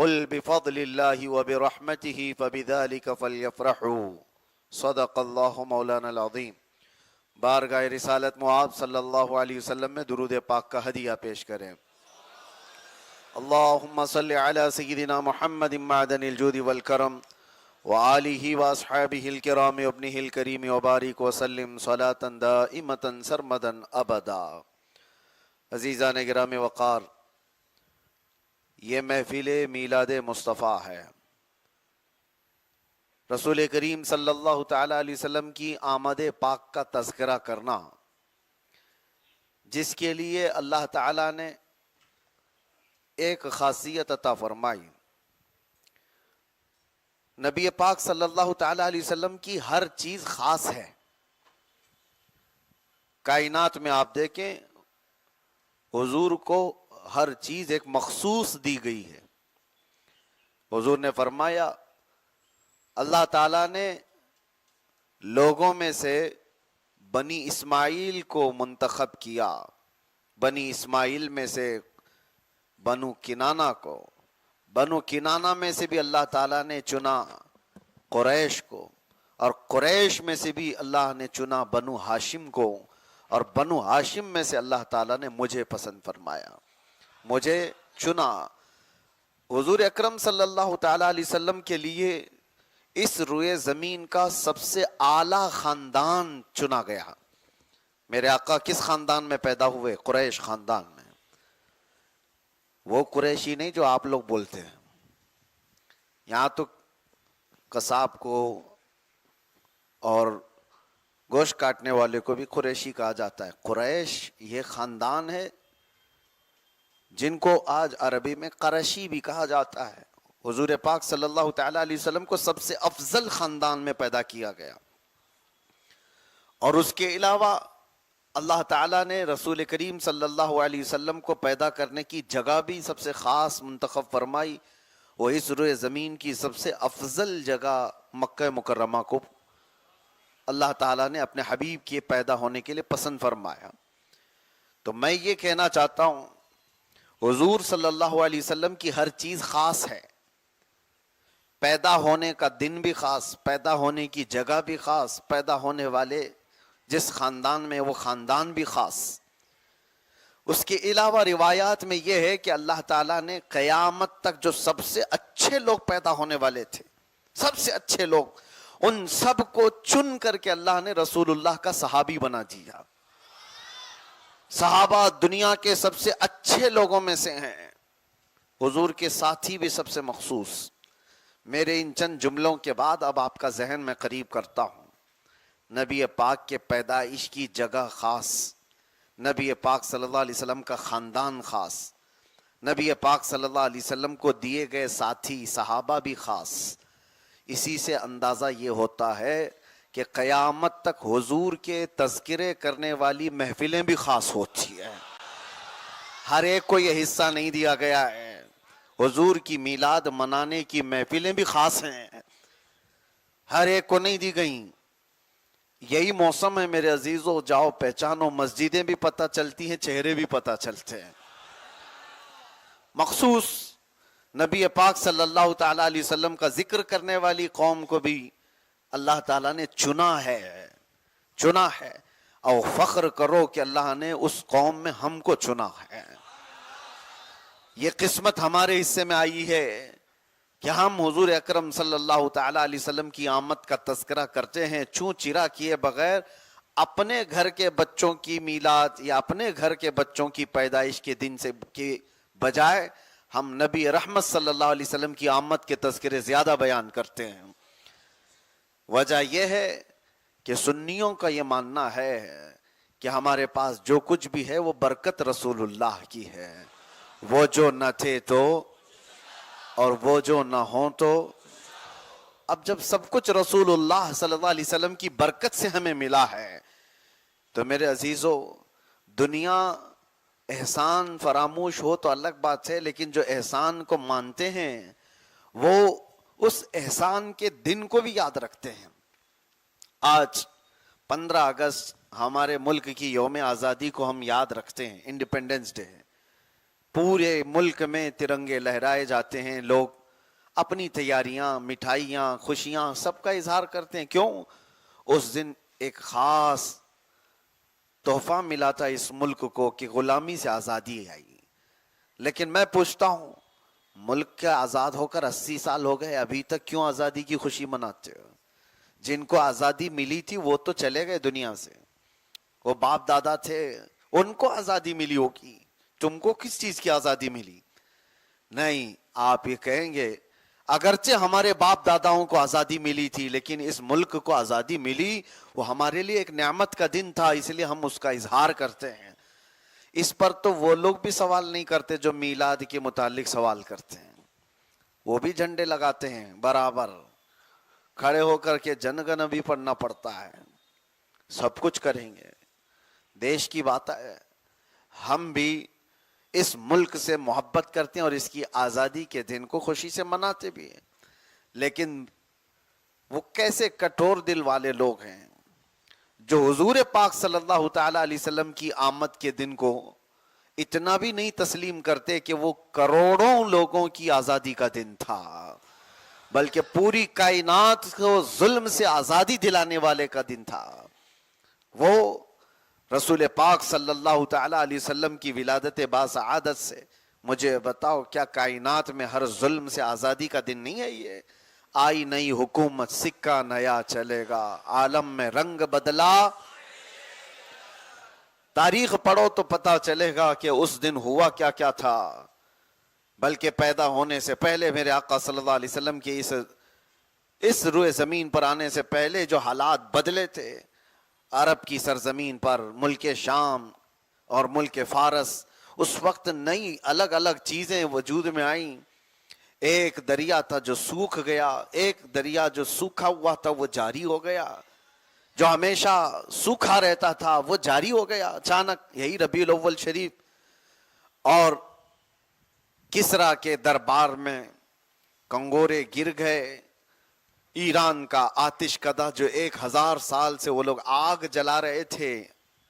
قل بفضل اللہ وبرحمتہ فبذلک فلیفرحوا صدق اللہ مولانا العظیم۔ بارگاہ رسالت معاب صلی اللہ علیہ وسلم میں درود پاک کا ہدیہ پیش کریں۔ اللہم صلی علی سیدنا محمد معدن الجود والکرم وآلہ واصحابہ الکرام وابنہ الکریم وبارک وسلم صلاة دائمة سرمدا ابدا۔ عزیزان گرامی وقار، یہ محفل میلاد مصطفیٰ ہے۔ رسول کریم صلی اللہ تعالی علیہ وسلم کی آمد پاک کا تذکرہ کرنا، جس کے لیے اللہ تعالی نے ایک خاصیت عطا فرمائی۔ نبی پاک صلی اللہ تعالی علیہ وسلم کی ہر چیز خاص ہے۔ کائنات میں آپ دیکھیں، حضور کو ہر چیز ایک مخصوص دی گئی ہے۔ حضور نے فرمایا، اللہ تعالیٰ نے لوگوں میں سے بنی اسماعیل کو منتخب کیا، بنی اسماعیل میں سے بنو کنانہ کو، بنو کنانہ میں سے بھی اللہ تعالیٰ نے چنا قریش کو، اور قریش میں سے بھی اللہ نے چنا بنو ہاشم کو، اور بنو ہاشم میں سے اللہ تعالیٰ نے مجھے پسند فرمایا، مجھے چنا۔ حضور اکرم صلی اللہ تعالیٰ علیہ وسلم کے لیے اس روئے زمین کا سب سے اعلیٰ خاندان چنا گیا۔ میرے آقا کس خاندان میں پیدا ہوئے؟ قریش خاندان میں۔ وہ قریشی نہیں جو آپ لوگ بولتے ہیں، یہاں تو قصاب کو اور گوشت کاٹنے والے کو بھی قریشی کہا جاتا ہے۔ قریش یہ خاندان ہے جن کو آج عربی میں قرشی بھی کہا جاتا ہے۔ حضور پاک صلی اللہ تعالی علیہ وسلم کو سب سے افضل خاندان میں پیدا کیا گیا، اور اس کے علاوہ اللہ تعالیٰ نے رسول کریم صلی اللہ علیہ وسلم کو پیدا کرنے کی جگہ بھی سب سے خاص منتخب فرمائی۔ وہ اس روئے زمین کی سب سے افضل جگہ مکہ مکرمہ کو اللہ تعالیٰ نے اپنے حبیب کے پیدا ہونے کے لیے پسند فرمایا۔ تو میں یہ کہنا چاہتا ہوں، حضور صلی اللہ علیہ وسلم کی ہر چیز خاص ہے۔ پیدا ہونے کا دن بھی خاص، پیدا ہونے کی جگہ بھی خاص، پیدا ہونے والے جس خاندان میں وہ خاندان بھی خاص۔ اس کے علاوہ روایات میں یہ ہے کہ اللہ تعالیٰ نے قیامت تک جو سب سے اچھے لوگ پیدا ہونے والے تھے، سب سے اچھے لوگ، ان سب کو چن کر کے اللہ نے رسول اللہ کا صحابی بنا دیا۔ صحابہ دنیا کے سب سے اچھے لوگوں میں سے ہیں، حضور کے ساتھی بھی سب سے مخصوص۔ میرے ان چند جملوں کے بعد اب آپ کا ذہن میں قریب کرتا ہوں۔ نبی پاک کے پیدائش کی جگہ خاص، نبی پاک صلی اللہ علیہ وسلم کا خاندان خاص، نبی پاک صلی اللہ علیہ وسلم کو دیے گئے ساتھی صحابہ بھی خاص۔ اسی سے اندازہ یہ ہوتا ہے کہ قیامت تک حضور کے تذکرے کرنے والی محفلیں بھی خاص ہوتی ہیں۔ ہر ایک کو یہ حصہ نہیں دیا گیا ہے۔ حضور کی میلاد منانے کی محفلیں بھی خاص ہیں، ہر ایک کو نہیں دی گئیں۔ یہی موسم ہے میرے عزیزو، جاؤ پہچانو، مسجدیں بھی پتہ چلتی ہیں، چہرے بھی پتہ چلتے ہیں۔ مخصوص نبی پاک صلی اللہ تعالی علیہ وسلم کا ذکر کرنے والی قوم کو بھی اللہ تعالیٰ نے چنا ہے، اور فخر کرو کہ اللہ نے اس قوم میں ہم کو چنا ہے۔ یہ قسمت ہمارے حصے میں آئی ہے کہ ہم حضور اکرم صلی اللہ تعالی علیہ وسلم کی آمد کا تذکرہ کرتے ہیں، چوں چرا کیے بغیر۔ اپنے گھر کے بچوں کی میلاد یا اپنے گھر کے بچوں کی پیدائش کے دن سے کے بجائے ہم نبی رحمت صلی اللہ علیہ وسلم کی آمد کے تذکرے زیادہ بیان کرتے ہیں۔ وجہ یہ ہے کہ سنیوں کا یہ ماننا ہے کہ ہمارے پاس جو کچھ بھی ہے وہ برکت رسول اللہ کی ہے۔ وہ جو نہ تھے تو اور وہ جو نہ ہوں تو، اب جب سب کچھ رسول اللہ صلی اللہ علیہ وسلم کی برکت سے ہمیں ملا ہے، تو میرے عزیزو، دنیا احسان فراموش ہو تو الگ بات ہے، لیکن جو احسان کو مانتے ہیں وہ اس احسان کے دن کو بھی یاد رکھتے ہیں۔ آج 15 اگست ہمارے ملک کی یوم آزادی کو ہم یاد رکھتے ہیں، انڈیپینڈنس ڈے ہے۔ پورے ملک میں ترنگے لہرائے جاتے ہیں، لوگ اپنی تیاریاں، مٹھائیاں، خوشیاں سب کا اظہار کرتے ہیں. کیوں؟ اس دن ایک خاص تحفہ ملا تھا اس ملک کو کہ غلامی سے آزادی آئی. لیکن میں پوچھتا ہوں، ملک کے آزاد ہو کر 80 سال ہو گئے، ابھی تک کیوں آزادی کی خوشی مناتے ہو؟ جن کو آزادی ملی تھی وہ تو چلے گئے دنیا سے، وہ باپ دادا تھے، ان کو آزادی ملی ہوگی، تم کو کس چیز کی آزادی ملی؟ نہیں، آپ یہ کہیں گے اگرچہ ہمارے باپ داداؤں کو آزادی ملی تھی لیکن اس ملک کو آزادی ملی، وہ ہمارے لیے ایک نعمت کا دن تھا، اس لیے ہم اس کا اظہار کرتے ہیں. اس پر تو وہ لوگ بھی سوال نہیں کرتے جو میلاد کے متعلق سوال کرتے ہیں. وہ بھی جھنڈے لگاتے ہیں برابر، کھڑے ہو کر کے جن گن بھی پڑھنا پڑتا ہے، سب کچھ کریں گے. دیش کی بات ہے، ہم بھی اس ملک سے محبت کرتے ہیں اور اس کی آزادی کے دن کو خوشی سے مناتے بھی ہیں. لیکن وہ کیسے کٹور دل والے لوگ ہیں جو حضور پاک صلی اللہ تعالی علیہ وسلم کی آمد کے دن کو اتنا بھی نہیں تسلیم کرتے کہ وہ کروڑوں لوگوں کی آزادی کا دن تھا، بلکہ پوری کائنات کو ظلم سے آزادی دلانے والے کا دن تھا. وہ رسول پاک صلی اللہ تعالی علیہ وسلم کی ولادت باسعادت سے مجھے بتاؤ، کیا کائنات میں ہر ظلم سے آزادی کا دن نہیں ہے؟ یہ آئی نئی حکومت، سکہ نیا چلے گا، عالم میں رنگ بدلا. تاریخ پڑھو تو پتا چلے گا کہ اس دن ہوا کیا کیا تھا. بلکہ پیدا ہونے سے پہلے میرے آقا صلی اللہ علیہ وسلم کے اس روئے زمین پر آنے سے پہلے جو حالات بدلے تھے عرب کی سرزمین پر، ملک شام اور ملک فارس، اس وقت نئی الگ الگ چیزیں وجود میں آئیں. ایک دریا تھا جو سوکھ گیا، ایک دریا جو سوکھا ہوا تھا وہ جاری ہو گیا، جو ہمیشہ سوکھا رہتا تھا وہ جاری ہو گیا اچانک. یہی ربیع الاول شریف. اور کسرا کے دربار میں کنگورے گر گئے. ایران کا آتش کدہ جو 1000 سال سے وہ لوگ آگ جلا رہے تھے،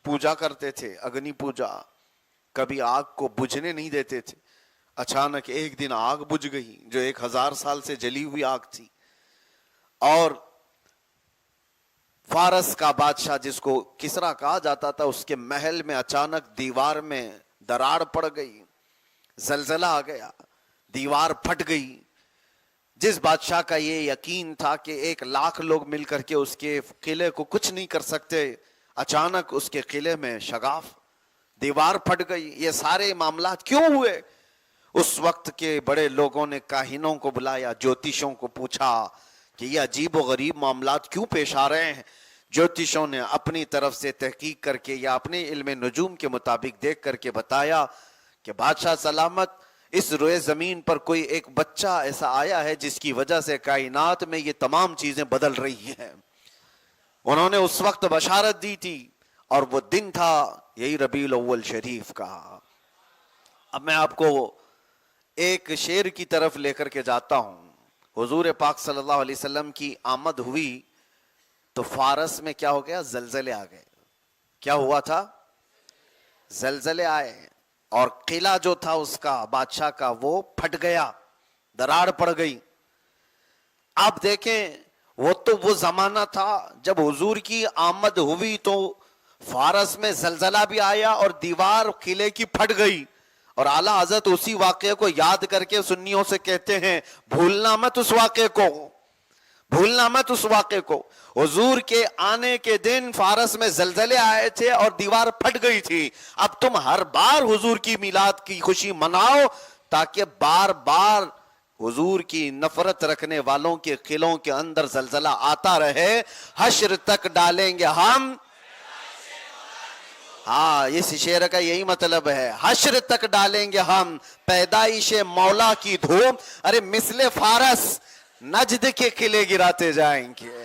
پوجا کرتے تھے، اگنی پوجا، کبھی آگ کو بجھنے نہیں دیتے تھے، اچانک ایک دن آگ بجھ گئی جو 1000 سال سے جلی ہوئی آگ تھی. اور فارس کا بادشاہ جس کو کسرا کہا جاتا تھا، اس کے محل میں اچانک دیوار میں دراڑ پڑ گئی، زلزلہ آ گیا، دیوار پھٹ گئی. جس بادشاہ کا یہ یقین تھا کہ 1,00,000 لوگ مل کر کے اس کے قلعے کو کچھ نہیں کر سکتے، اچانک اس کے قلعے میں شگاف، دیوار پھٹ گئی. یہ سارے معاملات کیوں ہوئے؟ اس وقت کے بڑے لوگوں نے کاہنوں کو بلایا، جوتشوں کو پوچھا کہ یہ عجیب و غریب معاملات کیوں پیش آ رہے ہیں. جوتشوں نے اپنی طرف سے تحقیق کر کے یا اپنے علم نجوم کے مطابق دیکھ کر کے بتایا کہ بادشاہ سلامت، اس روئے زمین پر کوئی ایک بچہ ایسا آیا ہے جس کی وجہ سے کائنات میں یہ تمام چیزیں بدل رہی ہیں. انہوں نے اس وقت بشارت دی تھی اور وہ دن تھا یہی ربیع الاول شریف کا. اب میں آپ کو ایک شعر کی طرف لے کر کے جاتا ہوں. حضور پاک صلی اللہ علیہ وسلم کی آمد ہوئی تو فارس میں کیا ہو گیا؟ زلزلے آ گئے. کیا ہوا تھا؟ زلزلے آئے اور قلعہ جو تھا اس کا بادشاہ کا وہ پھٹ گیا، دراڑ پڑ گئی. آپ دیکھیں وہ زمانہ تھا جب حضور کی آمد ہوئی تو فارس میں زلزلہ بھی آیا اور دیوار قلعے کی پھٹ گئی. اور اعلیٰ حضرت اسی واقعے کو یاد کر کے سنیوں سے کہتے ہیں بھولنا مت اس واقعے کو، بھولنا مت اس واقعے کو. حضور کے آنے کے دن فارس میں زلزلے آئے تھے اور دیوار پھٹ گئی تھی. اب تم ہر بار حضور کی میلاد کی خوشی مناؤ تاکہ بار بار حضور کی نفرت رکھنے والوں کے قلعوں کے اندر زلزلہ آتا رہے. حشر تک ڈالیں گے ہم، ہاں اس شعر کا یہی مطلب ہے، حشر تک ڈالیں گے ہم پیدائش مولا کی دھوم. ارے مثل فارس نجد کے قلعے گراتے جائیں گے.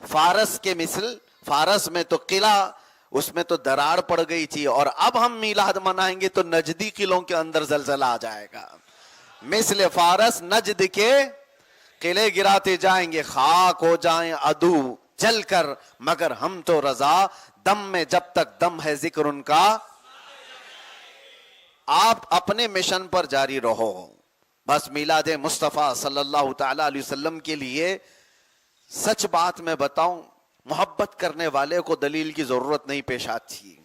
فارس کے مثل، فارس میں تو قلعہ، اس میں تو دراڑ پڑ گئی تھی، اور اب ہم میلاد منائیں گے تو نجدی قلعوں کے اندر زلزلہ آ جائے گا. مثل فارس نجد کے قلعے گراتے جائیں گے، خاک ہو جائیں عدو جل کر مگر ہم تو رضا، دم میں جب تک دم ہے ذکر ان کا. آپ اپنے مشن پر جاری رہو. بس میلاد مصطفیٰ صلی اللہ تعالی علیہ وسلم کے لیے سچ بات میں بتاؤں, محبت کرنے والے کو دلیل کی ضرورت نہیں پیش آتی,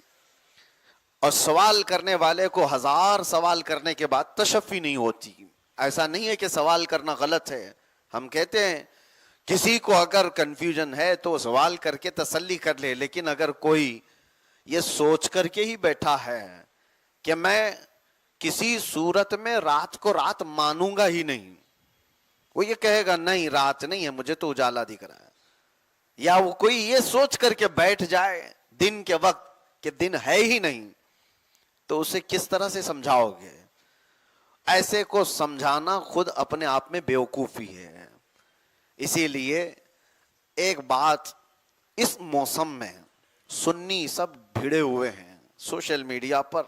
اور سوال کرنے والے کو ہزار سوال کرنے کے بعد تشفی نہیں ہوتی. ایسا نہیں ہے کہ سوال کرنا غلط ہے. ہم کہتے ہیں کسی کو اگر کنفیوژن ہے تو سوال کر کے تسلی کر لے, لیکن اگر کوئی یہ سوچ کر کے ہی بیٹھا ہے کہ میں کسی صورت میں رات کو رات مانوں گا ہی نہیں, وہ یہ کہے گا نہیں رات نہیں ہے, مجھے تو اجالا دکھ رہا ہے, یا وہ کوئی یہ سوچ کر کے بیٹھ جائے دن کے وقت کہ دن ہے ہی نہیں, تو اسے کس طرح سے سمجھاؤ گے؟ ایسے کو سمجھانا خود اپنے آپ میں بیوقوفی ہے. اسی لیے ایک بات, اس موسم میں سنی سب بھیڑے ہوئے ہیں, سوشل میڈیا پر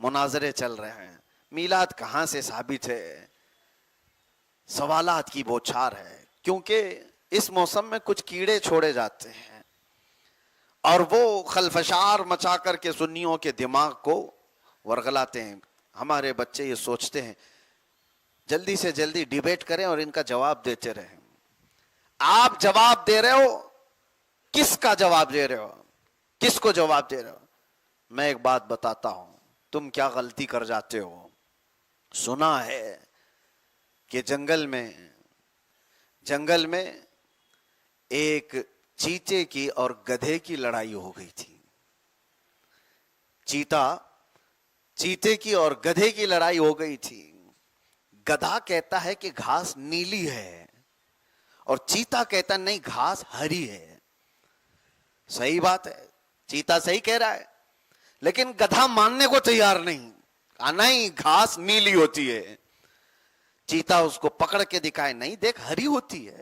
مناظرے چل رہے ہیں, میلاد کہاں سے ثابت ہے, سوالات کی بوچھار ہے, کیونکہ اس موسم میں کچھ کیڑے چھوڑے جاتے ہیں اور وہ خلفشار مچا کر کے سنیوں کے دماغ کو ورغلاتے ہیں. ہمارے بچے یہ سوچتے ہیں جلدی سے جلدی ڈیبیٹ کریں اور ان کا جواب دیتے رہیں. آپ جواب دے رہے ہو, کس کا جواب دے رہے ہو, کس کو جواب دے رہے ہو؟ میں ایک بات بتاتا ہوں, تم کیا غلطی کر جاتے ہو. سنا ہے کہ جنگل میں ایک چیتے کی اور گدھے کی لڑائی ہو گئی تھی. چیتے کی اور گدھے کی لڑائی ہو گئی تھی. گدھا کہتا ہے کہ گھاس نیلی ہے اور چیتا کہتا نہیں گھاس ہری ہے. صحیح بات ہے, چیتا صحیح کہہ رہا ہے, لیکن گدھا ماننے کو تیار نہیں, نہیں گھاس نیلی ہوتی ہے. چیتا اس کو پکڑ کے دکھائے, نہیں دیکھ ہری ہوتی ہے.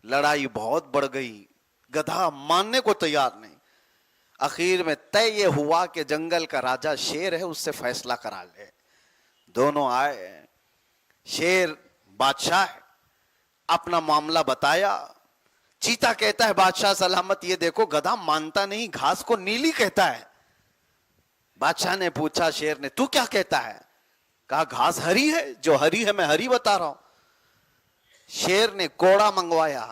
لڑائی بہت بڑھ گئی, گدھا ماننے کو تیار نہیں. اخیر میں طے یہ ہوا کہ جنگل کا راجا شیر ہے, اس سے فیصلہ کرا لے. دونوں آئے, شیر بادشاہ ہے, اپنا معاملہ بتایا. چیتا کہتا ہے بادشاہ سلامت یہ دیکھو گدھا مانتا نہیں, گھاس کو نیلی کہتا ہے. بادشاہ نے پوچھا شیر نے تو کیا کہتا ہے؟ کہا گھاس ہری ہے, جو ہری ہے میں ہری بتا رہا ہوں. شیر نے کوڑا منگوایا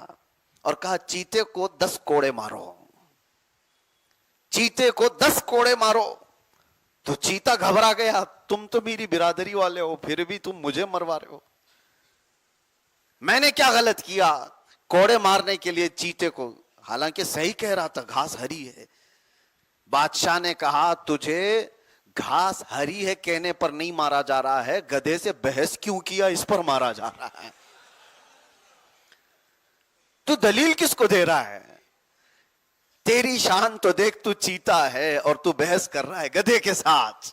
اور کہا چیتے کو 10 کوڑے مارو, چیتے کو 10 کوڑے مارو. تو چیتا گھبرا گیا, تم تو میری برادری والے ہو پھر بھی تم مجھے مروا رہے ہو, میں نے کیا غلط کیا کوڑے مارنے کے لیے چیتے کو, حالانکہ صحیح کہہ رہا تھا گھاس ہری ہے. بادشاہ نے کہا تجھے گھاس ہری ہے کہنے پر نہیں مارا جا رہا ہے, گدھے سے بحث کیوں کیا اس پر مارا جا رہا ہے. تو دلیل کس کو دے رہا ہے؟ تیری شان تو دیکھ, تو چیتا ہے اور تو بحث کر رہا ہے گدھے کے ساتھ.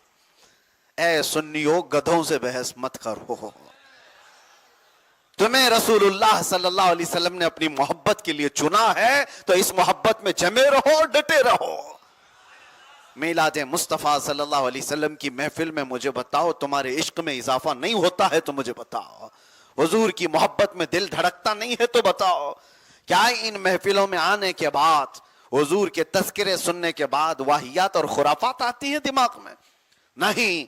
اے سنیو گدھوں سے بحث مت کرو. تمہیں رسول اللہ صلی اللہ علیہ وسلم نے اپنی محبت کے لیے چنا ہے تو اس محبت میں جمے رہو, ڈٹے رہو. میلاد مصطفیٰ صلی اللہ علیہ وسلم کی محفل میں مجھے بتاؤ تمہارے عشق میں اضافہ نہیں ہوتا ہے تو مجھے بتاؤ, حضور کی محبت میں دل دھڑکتا نہیں ہے تو بتاؤ. کیا ان محفلوں میں آنے کے بعد, حضور کے تذکرے سننے کے بعد واہیات اور خرافات آتی ہیں دماغ میں؟ نہیں,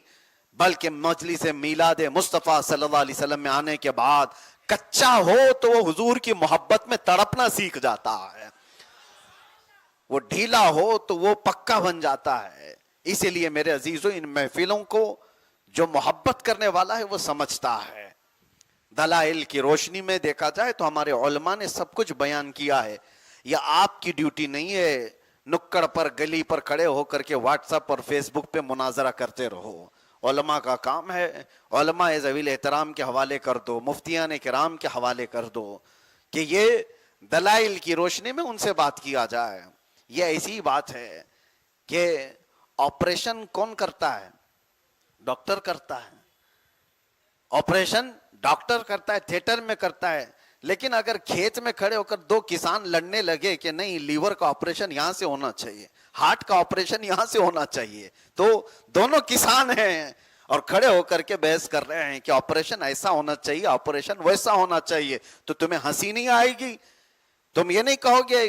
بلکہ مجلس میلاد مصطفیٰ صلی اللہ علیہ وسلم میں آنے کے بعد کچا ہو تو وہ حضور کی محبت میں تڑپنا سیکھ جاتا ہے, وہ ڈھیلا ہو تو وہ پکا بن جاتا ہے. اسی لیے میرے عزیزوں ان محفلوں کو جو محبت کرنے والا ہے وہ سمجھتا ہے. دلائل کی روشنی میں دیکھا جائے تو ہمارے علماء نے سب کچھ بیان کیا ہے. یہ آپ کی ڈیوٹی نہیں ہے نکڑ پر گلی پر کھڑے ہو کر کے واٹس ایپ اور فیس بک پہ مناظرہ کرتے رہو. علماء کا کام ہے, علماء ذویل احترام کے حوالے کر دو, مفتیان کرام کے حوالے کر دو کہ یہ دلائل کی روشنی میں ان سے بات کیا جائے. یہ ایسی بات ہے کہ آپریشن کون کرتا ہے؟ ڈاکٹر کرتا ہے. آپریشن ڈاکٹر کرتا ہے, تھیٹر میں کرتا ہے. لیکن اگر کھیت میں کھڑے ہو کر 2 کسان لڑنے لگے کہ نہیں لیور کا آپریشن یہاں سے ہونا چاہیے, ہارٹ کا آپریشن یہاں سے ہونا چاہیے, تو دونوں کسان ہیں اور کھڑے ہو کر کے بحث کر رہے ہیں کہ آپریشن ایسا ہونا چاہیے, آپریشن ویسا ہونا چاہیے, تو تمہیں ہنسی نہیں آئے گی؟ تم یہ نہیں کہو گے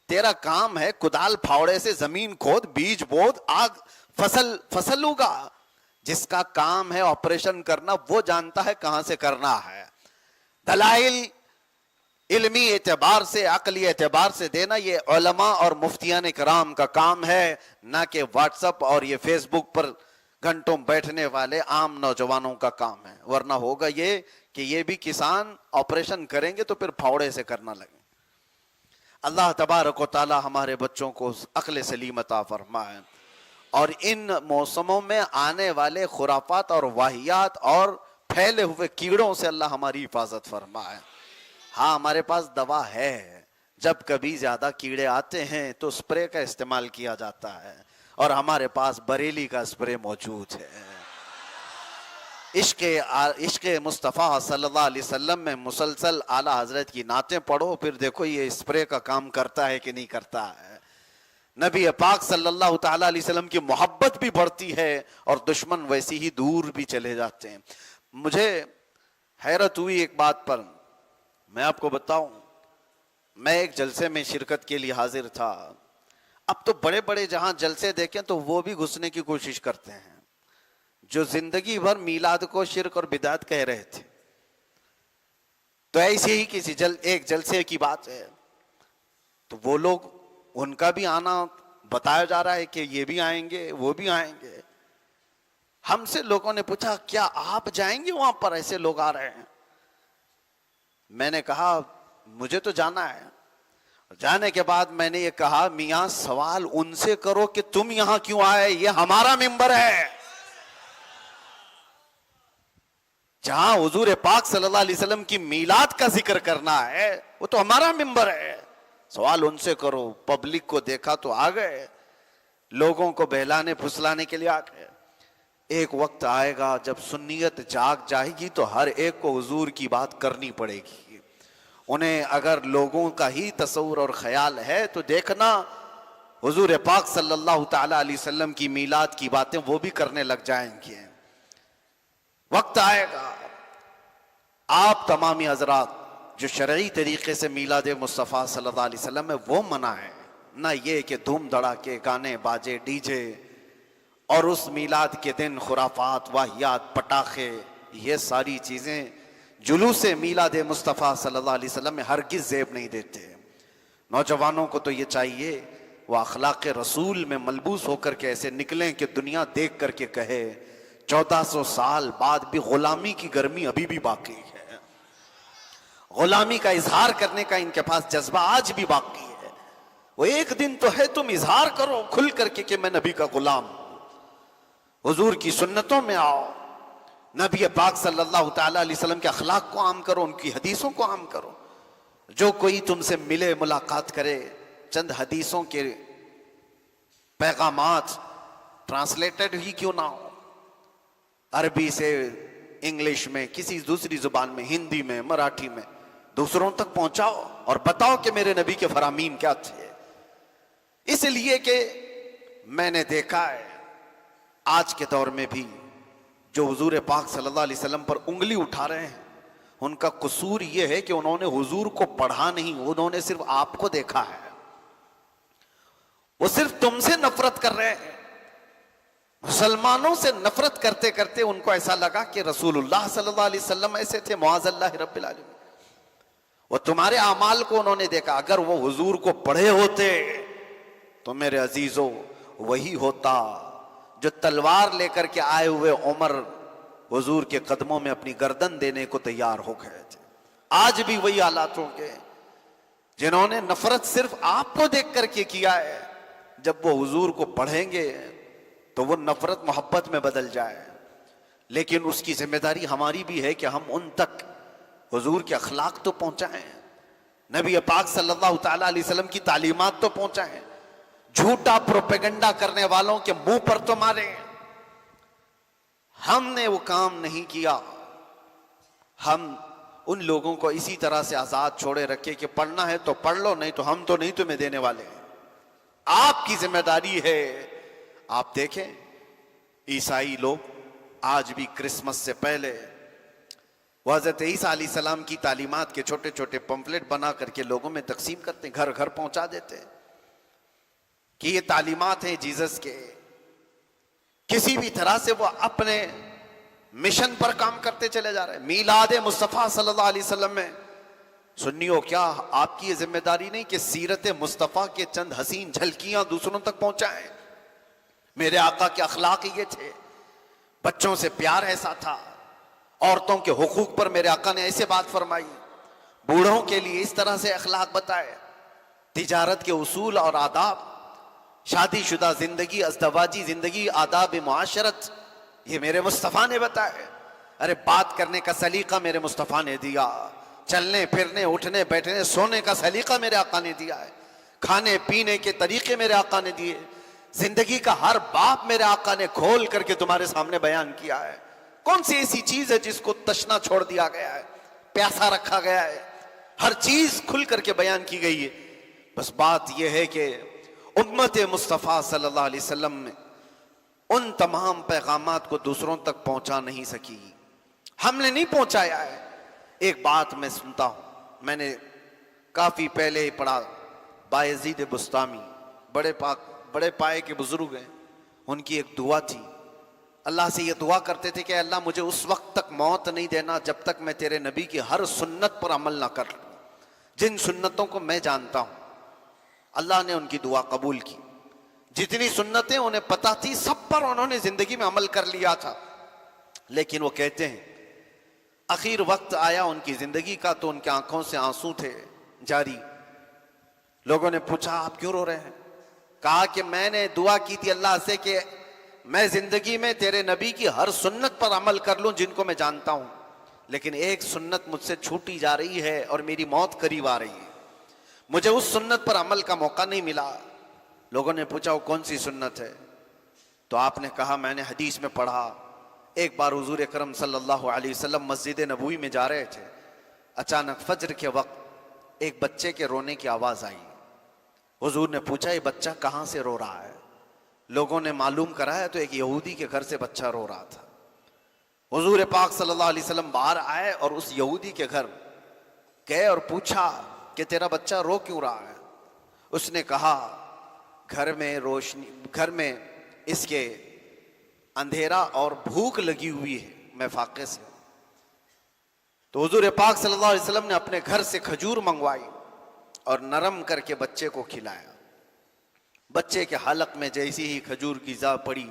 تیرا کام ہے کدال پھاوڑے سے زمین کھود, بیج بود, آگ فصل اگا. جس کا کام ہے آپریشن کرنا وہ جانتا ہے کہاں سے کرنا ہے. دلائل علمی اعتبار سے عقلی اعتبار سے دینا یہ علماء اور مفتیان کرام کا کام ہے، نہ کہ واٹس اپ اور یہ فیس بک پر گھنٹوں بیٹھنے والے عام نوجوانوں کا کام ہے. ورنہ ہوگا یہ کہ یہ بھی کسان آپریشن کریں گے تو پھر پھاوڑے سے کرنا لگیں. اللہ تبارک و تعالی ہمارے بچوں کو عقل سلیم عطا فرمائے اور ان موسموں میں آنے والے خرافات اور واہیات اور پھیلے ہوئے کیڑوں سے اللہ ہماری حفاظت فرمائے. ہاں ہمارے پاس دوا ہے، جب کبھی زیادہ کیڑے آتے ہیں تو اسپرے کا استعمال کیا جاتا ہے، اور ہمارے پاس بریلی کا اسپرے موجود ہے. عشق مصطفیٰ صلی اللہ علیہ وسلم میں مسلسل اعلیٰ حضرت کی نعتیں پڑھو، پھر دیکھو یہ اسپرے کا کام کرتا ہے کہ نہیں کرتا ہے. نبی پاک صلی اللہ تعالیٰ علیہ وسلم کی محبت بھی بڑھتی ہے اور دشمن ویسی ہی دور بھی چلے جاتے ہیں. مجھے حیرت ہوئی ایک بات پر، میں آپ کو بتاؤں، میں ایک جلسے میں شرکت کے لیے حاضر تھا. اب تو بڑے بڑے جہاں جلسے دیکھیں تو وہ بھی گھسنے کی کوشش کرتے ہیں، جو زندگی بھر میلاد کو شرک اور بدعت کہہ رہے تھے. تو ایسے ہی کسی ایک جلسے کی بات ہے تو وہ لوگ، ان کا بھی آنا بتایا جا رہا ہے کہ یہ بھی آئیں گے وہ بھی آئیں گے. ہم سے لوگوں نے پوچھا کیا آپ جائیں گے وہاں پر، ایسے لوگ آ رہے ہیں. میں نے کہا مجھے تو جانا ہے. جانے کے بعد میں نے یہ کہا میاں سوال ان سے کرو کہ تم یہاں کیوں آئے، یہ ہمارا ممبر ہے. جہاں حضور پاک صلی اللہ علیہ وسلم کی میلاد کا ذکر کرنا ہے وہ تو ہمارا ممبر ہے. سوال ان سے کرو. پبلک کو دیکھا تو آ گئے، لوگوں کو بہلانے پھسلانے کے لیے آ گئے. ایک وقت آئے گا جب سنیت جاگ جائے گی تو ہر ایک کو حضور کی بات کرنی پڑے گی. انہیں اگر لوگوں کا ہی تصور اور خیال ہے تو دیکھنا حضور پاک صلی اللہ تعالی علیہ وسلم کی میلاد کی باتیں وہ بھی کرنے لگ جائیں گے. وقت آئے گا آپ تمامی حضرات جو شرعی طریقے سے میلاد مصطفیٰ صلی اللہ علیہ وسلم ہے وہ منائیں، نہ یہ کہ دھوم دھڑاکے گانے باجے ڈی جے اور اس میلاد کے دن خرافات واہیات پٹاخے، یہ ساری چیزیں جلوس میلاد مصطفیٰ صلی اللہ علیہ وسلم میں ہرگز زیب نہیں دیتے. نوجوانوں کو تو یہ چاہیے وہ اخلاق رسول میں ملبوس ہو کر کے ایسے نکلیں کہ دنیا دیکھ کر کے کہے 1400 سال بعد بھی غلامی کی گرمی ابھی بھی باقی ہے. غلامی کا اظہار کرنے کا ان کے پاس جذبہ آج بھی باقی ہے. وہ ایک دن تو ہے تم اظہار کرو کھل کر کے کہ میں نبی کا غلام ہوں. حضور کی سنتوں میں آؤ، نبی پاک صلی اللہ تعالی علیہ وسلم کے اخلاق کو عام کرو، ان کی حدیثوں کو عام کرو. جو کوئی تم سے ملے ملاقات کرے، چند حدیثوں کے پیغامات ٹرانسلیٹڈ ہی کیوں نہ ہو، عربی سے انگلش میں، کسی دوسری زبان میں، ہندی میں، مراٹھی میں، دوسروں تک پہنچاؤ اور بتاؤ کہ میرے نبی کے فرامین کیا تھے. اس لیے کہ میں نے دیکھا ہے آج کے دور میں بھی جو حضور پاک صلی اللہ علیہ وسلم پر انگلی اٹھا رہے ہیں ان کا قصور یہ ہے کہ انہوں نے حضور کو پڑھا نہیں، انہوں نے صرف آپ کو دیکھا ہے. وہ صرف تم سے نفرت کر رہے ہیں. مسلمانوں سے نفرت کرتے کرتے ان کو ایسا لگا کہ رسول اللہ صلی اللہ علیہ وسلم ایسے تھے، معاذ اللہ رب العالمین. وہ تمہارے اعمال کو انہوں نے دیکھا. اگر وہ حضور کو پڑھے ہوتے تو میرے عزیزوں وہی ہوتا جو تلوار لے کر کے آئے ہوئے عمر حضور کے قدموں میں اپنی گردن دینے کو تیار ہو گئے تھے. آج بھی وہی حالات ہوں گے. جنہوں نے نفرت صرف آپ کو دیکھ کر کے کیا ہے، جب وہ حضور کو پڑھیں گے تو وہ نفرت محبت میں بدل جائے. لیکن اس کی ذمہ داری ہماری بھی ہے کہ ہم ان تک حضور کے اخلاق تو پہنچائیں، نبی پاک صلی اللہ تعالی علیہ وسلم کی تعلیمات تو پہنچائیں. جھوٹا پروپیگنڈا کرنے والوں کے منہ پر تو ماریں. ہم نے وہ کام نہیں کیا. ہم ان لوگوں کو اسی طرح سے آزاد چھوڑے رکھے کہ پڑھنا ہے تو پڑھ لو، نہیں تو ہم تو نہیں تمہیں دینے والے ہیں. آپ کی ذمہ داری ہے. آپ دیکھیں عیسائی لوگ آج بھی کرسمس سے پہلے وہ حضرت عیسیٰ علیہ السلام کی تعلیمات کے چھوٹے چھوٹے پمفلٹ بنا کر کے لوگوں میں تقسیم کرتے ہیں، گھر گھر پہنچا دیتے ہیں کہ یہ تعلیمات ہیں جیزس کے. کسی بھی طرح سے وہ اپنے مشن پر کام کرتے چلے جا رہے ہیں. میلاد مصطفیٰ صلی اللہ علیہ وسلم میں سنیو، کیا آپ کی یہ ذمہ داری نہیں کہ سیرت مصطفیٰ کے چند حسین جھلکیاں دوسروں تک پہنچائیں؟ میرے آقا کے اخلاق یہ تھے، بچوں سے پیار ایسا تھا، عورتوں کے حقوق پر میرے آقا نے ایسے بات فرمائی، بوڑھوں کے لیے اس طرح سے اخلاق بتائے، تجارت کے اصول اور آداب، شادی شدہ زندگی، ازدواجی زندگی، آداب معاشرت، یہ میرے مصطفیٰ نے بتائے. ارے بات کرنے کا سلیقہ میرے مصطفیٰ نے دیا، چلنے پھرنے اٹھنے بیٹھنے سونے کا سلیقہ میرے آقا نے دیا ہے، کھانے پینے کے طریقے میرے آقا نے دیے، زندگی کا ہر باب میرے آقا نے کھول کر کے تمہارے سامنے بیان کیا ہے. کون سی ایسی چیز ہے جس کو تشنا چھوڑ دیا گیا ہے، پیاسا رکھا گیا ہے؟ ہر چیز کھل کر کے بیان کی گئی ہے. بس بات یہ ہے کہ امت مصطفیٰ صلی اللہ علیہ وسلم میں ان تمام پیغامات کو دوسروں تک پہنچا نہیں سکی، ہم نے نہیں پہنچایا ہے. ایک بات میں سنتا ہوں، میں نے کافی پہلے ہی پڑھا، بایزید بسطامی بڑے پائے کے بزرگ ہیں، ان کی ایک دعا تھی، اللہ سے یہ دعا کرتے تھے کہ اللہ مجھے اس وقت تک موت نہیں دینا جب تک میں تیرے نبی کی ہر سنت پر عمل نہ کر لوں، جن سنتوں کو میں جانتا ہوں. اللہ نے ان کی دعا قبول کی، جتنی سنتیں انہیں پتہ تھی سب پر انہوں نے زندگی میں عمل کر لیا تھا. لیکن وہ کہتے ہیں اخیر وقت آیا ان کی زندگی کا تو ان کی آنکھوں سے آنسو تھے جاری. لوگوں نے پوچھا آپ کیوں رو رہے ہیں؟ کہا کہ میں نے دعا کی تھی اللہ سے کہ میں زندگی میں تیرے نبی کی ہر سنت پر عمل کر لوں جن کو میں جانتا ہوں، لیکن ایک سنت مجھ سے چھوٹی جا رہی ہے اور میری موت قریب آ رہی ہے، مجھے اس سنت پر عمل کا موقع نہیں ملا. لوگوں نے پوچھا وہ کون سی سنت ہے؟ تو آپ نے کہا میں نے حدیث میں پڑھا، ایک بار حضور اکرم صلی اللہ علیہ وسلم مسجد نبوی میں جا رہے تھے، اچانک فجر کے وقت ایک بچے کے رونے کی آواز آئی. حضور نے پوچھا یہ بچہ کہاں سے رو رہا ہے؟ لوگوں نے معلوم کرایا تو ایک یہودی کے گھر سے بچہ رو رہا تھا. حضور پاک صلی اللہ علیہ وسلم باہر آئے اور اس یہودی کے گھر گئے اور پوچھا کہ تیرا بچہ رو کیوں رہا ہے؟ اس نے کہا گھر میں اس کے اندھیرا اور بھوک لگی ہوئی ہے، میں فاقے سے. تو حضور پاک صلی اللہ علیہ وسلم نے اپنے گھر سے کھجور منگوائی اور نرم کر کے بچے کو کھلایا. بچے کے حلق میں جیسی ہی کھجور کی جا پڑی،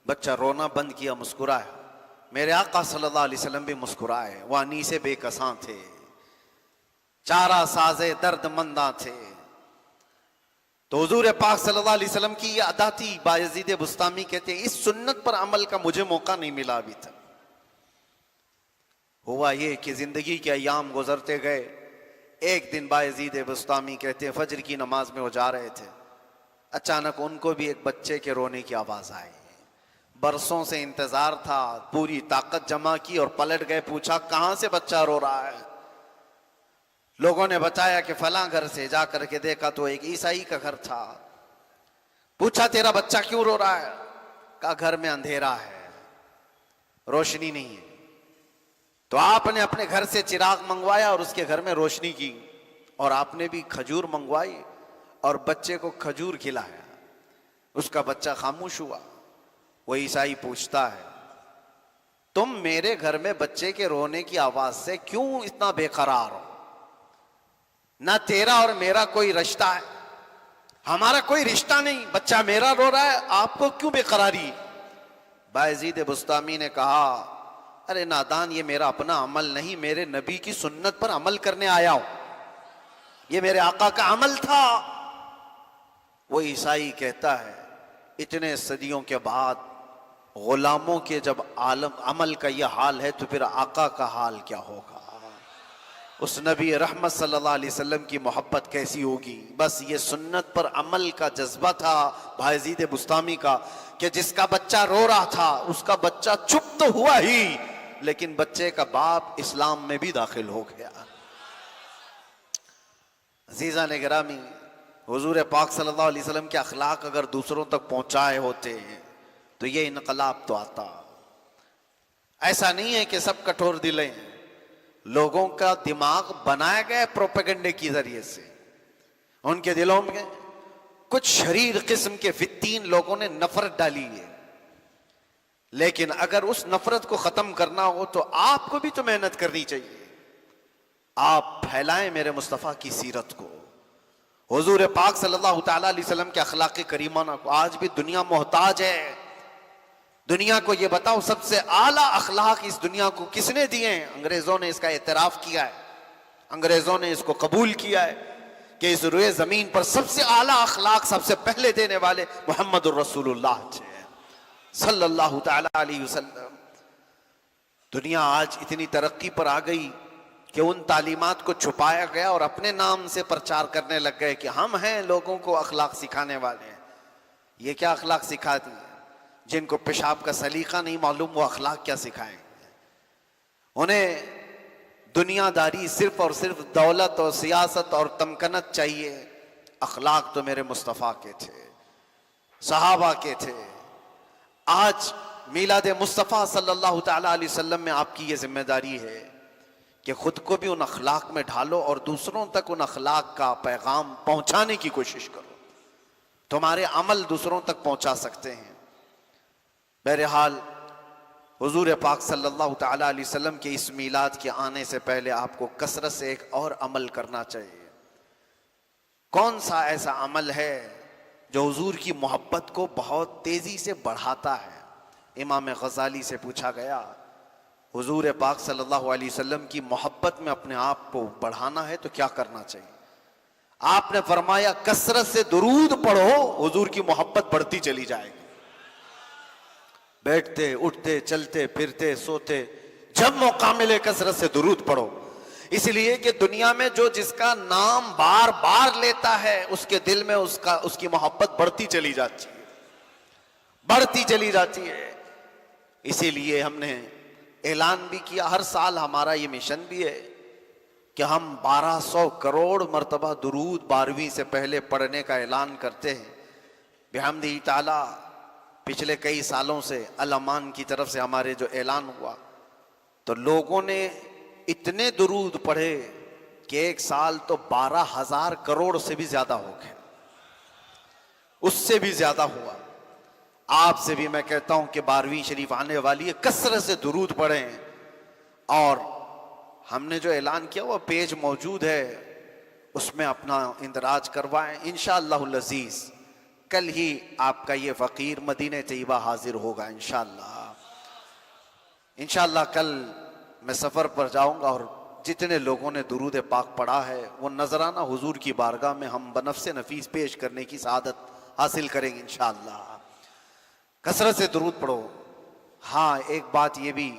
بچہ رونا بند کیا، مسکرایا. میرے آقا صلی اللہ علیہ وسلم بھی مسکرائے، وہ انیسے بے کساں تھے، چارہ سازے درد منداں تھے. تو حضور پاک صلی اللہ علیہ وسلم کی یہ ادا تھی. بایزید بسطامی کہتے ہیں اس سنت پر عمل کا مجھے موقع نہیں ملا ابھی تک. ہوا یہ کہ زندگی کے ایام گزرتے گئے. ایک دن بایزید بسطامی کہتے ہیں فجر کی نماز میں وہ جا رہے تھے، اچانک ان کو بھی ایک بچے کے رونے کی آواز آئی. برسوں سے انتظار تھا، پوری طاقت جمع کی اور پلٹ گئے، پوچھا کہاں سے بچہ رو رہا ہے؟ لوگوں نے بتایا کہ فلاں گھر سے. جا کر کے دیکھا تو ایک عیسائی کا گھر تھا. پوچھا تیرا بچہ کیوں رو رہا ہے؟ کہا گھر میں اندھیرا ہے، روشنی نہیں ہے. تو آپ نے اپنے گھر سے چراغ منگوایا اور اس کے گھر میں روشنی کی، اور آپ نے بھی کھجور منگوائی اور بچے کو کھجور کھلایا. اس کا بچہ خاموش ہوا. وہ عیسائی پوچھتا ہے تم میرے گھر میں بچے کے رونے کی آواز سے کیوں اتنا بے قرار ہو؟ نہ تیرا اور میرا کوئی رشتہ ہے، ہمارا کوئی رشتہ نہیں، بچہ میرا رو رہا ہے، آپ کو کیوں بے قراری؟ بایزید بسطامی نے کہا ارے نادان، یہ میرا اپنا عمل نہیں، میرے نبی کی سنت پر عمل کرنے آیا ہوں، یہ میرے آقا کا عمل تھا. وہ عیسائی کہتا ہے اتنے صدیوں کے بعد غلاموں کے جب عمل کا یہ حال ہے تو پھر آقا کا حال کیا ہوگا؟ اس نبی رحمت صلی اللہ علیہ وسلم کی محبت کیسی ہوگی؟ بس یہ سنت پر عمل کا جذبہ تھا بایزید بسطامی کا، کہ جس کا بچہ رو رہا تھا اس کا بچہ چپ تو ہوا ہی، لیکن بچے کا باپ اسلام میں بھی داخل ہو گیا. عزیزان گرامی، حضور پاک صلی اللہ علیہ وسلم کے اخلاق اگر دوسروں تک پہنچائے ہوتے تو یہ انقلاب تو آتا. ایسا نہیں ہے کہ سب کٹھور دل ہیں، لوگوں کا دماغ بنایا گیا پروپیگنڈے کی ذریعے سے. ان کے دلوں میں کچھ شریر قسم کے فتین لوگوں نے نفرت ڈالی ہے. لیکن اگر اس نفرت کو ختم کرنا ہو تو آپ کو بھی تو محنت کرنی چاہیے. آپ پھیلائیں میرے مصطفیٰ کی سیرت کو, حضور پاک صلی اللہ تعالیٰ علیہ وسلم کے اخلاق کریمانہ کو. آج بھی دنیا محتاج ہے. دنیا کو یہ بتاؤ سب سے اعلیٰ اخلاق اس دنیا کو کس نے دیے ہیں؟ انگریزوں نے اس کا اعتراف کیا ہے, انگریزوں نے اس کو قبول کیا ہے کہ اس روئے زمین پر سب سے اعلیٰ اخلاق سب سے پہلے دینے والے محمد الرسول اللہ صلی اللہ تعالیٰ علیہ وسلم. دنیا آج اتنی ترقی پر آ گئی کہ ان تعلیمات کو چھپایا گیا اور اپنے نام سے پرچار کرنے لگ گئے کہ ہم ہیں لوگوں کو اخلاق سکھانے والے ہیں. یہ کیا اخلاق سکھاتی ہیں؟ جن کو پیشاب کا سلیقہ نہیں معلوم وہ اخلاق کیا سکھائیں؟ انہیں دنیا داری صرف اور صرف دولت اور سیاست اور تمکنت چاہیے. اخلاق تو میرے مصطفیٰ کے تھے, صحابہ کے تھے. آج میلاد مصطفیٰ صلی اللہ تعالیٰ علیہ وسلم میں آپ کی یہ ذمہ داری ہے کہ خود کو بھی ان اخلاق میں ڈھالو اور دوسروں تک ان اخلاق کا پیغام پہنچانے کی کوشش کرو. تمہارے عمل دوسروں تک پہنچا سکتے ہیں. بہرحال حضور پاک صلی اللہ تعالیٰ علیہ وسلم کے اس میلاد کے آنے سے پہلے آپ کو کثرت سے ایک اور عمل کرنا چاہیے. کون سا ایسا عمل ہے جو حضور کی محبت کو بہت تیزی سے بڑھاتا ہے؟ امام غزالی سے پوچھا گیا حضور پاک صلی اللہ علیہ وسلم کی محبت میں اپنے آپ کو بڑھانا ہے تو کیا کرنا چاہیے؟ آپ نے فرمایا کثرت سے درود پڑھو, حضور کی محبت بڑھتی چلی جائے گی. بیٹھتے اٹھتے چلتے پھرتے سوتے جب موقع ملے کثرت سے درود پڑھو. اس لیے کہ دنیا میں جو جس کا نام بار بار لیتا ہے اس کے دل میں اس کی محبت بڑھتی چلی جاتی ہے, بڑھتی چلی جاتی ہے. اسی لیے ہم نے اعلان بھی کیا, ہر سال ہمارا یہ مشن بھی ہے کہ ہم 1200 کروڑ مرتبہ درود 12ویں سے پہلے پڑھنے کا اعلان کرتے ہیں. بحمدہ تعالی پچھلے کئی سالوں سے علمان کی طرف سے ہمارے جو اعلان ہوا تو لوگوں نے اتنے درود پڑھے کہ ایک سال تو 12,000 کروڑ سے بھی زیادہ ہو گئے, اس سے بھی زیادہ ہوا. آپ سے بھی میں کہتا ہوں کہ 12ویں شریف آنے والی ہے, کثرت سے درود پڑھیں. اور ہم نے جو اعلان کیا وہ پیج موجود ہے, اس میں اپنا اندراج کروائیں. انشاءاللہ العزیز کل ہی آپ کا یہ فقیر مدینہ طیبہ حاضر ہوگا انشاءاللہ. انشاءاللہ کل میں سفر پر جاؤں گا اور جتنے لوگوں نے درود پاک پڑھا ہے وہ نذرانہ حضور کی بارگاہ میں ہم بنفس نفیس پیش کرنے کی سعادت حاصل کریں گے انشاءاللہ. کثرت سے درود پڑھو. ہاں ایک بات یہ بھی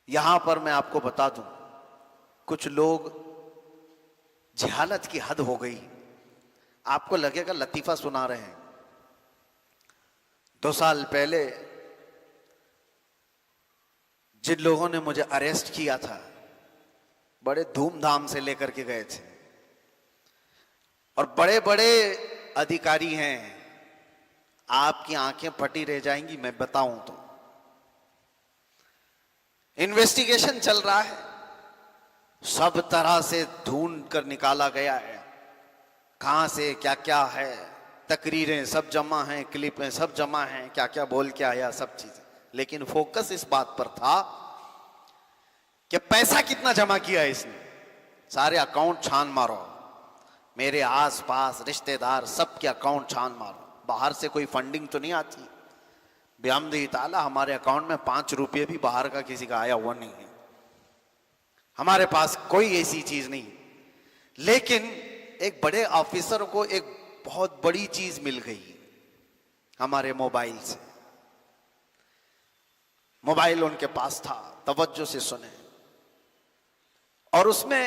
یہاں پر میں آپ کو بتا دوں, کچھ لوگ جہالت کی حد ہو گئی. آپ کو لگے گا لطیفہ سنا رہے ہیں. 2 سال پہلے جن لوگوں نے مجھے اریسٹ کیا تھا بڑے دھوم دھام سے لے کر کے گئے تھے اور بڑے بڑے ادھیکاری ہیں, آپ کی آنکھیں پھٹی رہ جائیں گی میں بتاؤں تو. انویسٹیگیشن چل رہا ہے, سب طرح سے ڈھونڈ کر نکالا گیا ہے کہاں سے کیا کیا ہے, تقریریں سب جمع ہیں, کلپیں سب جمع ہیں, کیا کیا بول کے آیا سب چیزیں. لیکن فوکس اس بات پر تھا کہ پیسہ کتنا جمع کیا ہے اس نے. سارے اکاؤنٹ چھان مارو, میرے آس پاس رشتہ دار سب کے اکاؤنٹ چھان مارو, باہر سے کوئی فنڈنگ تو نہیں آتی. بحمدہ تعالی ہمارے اکاؤنٹ میں 5 روپے بھی باہر کا کسی کا آیا ہوا نہیں ہے, ہمارے پاس کوئی ایسی چیز نہیں. لیکن ایک بڑے آفیسر کو ایک بہت بڑی چیز مل گئی ہمارے موبائل سے. موبائل ان کے پاس تھا, توجہ سے سنیں. اور اس میں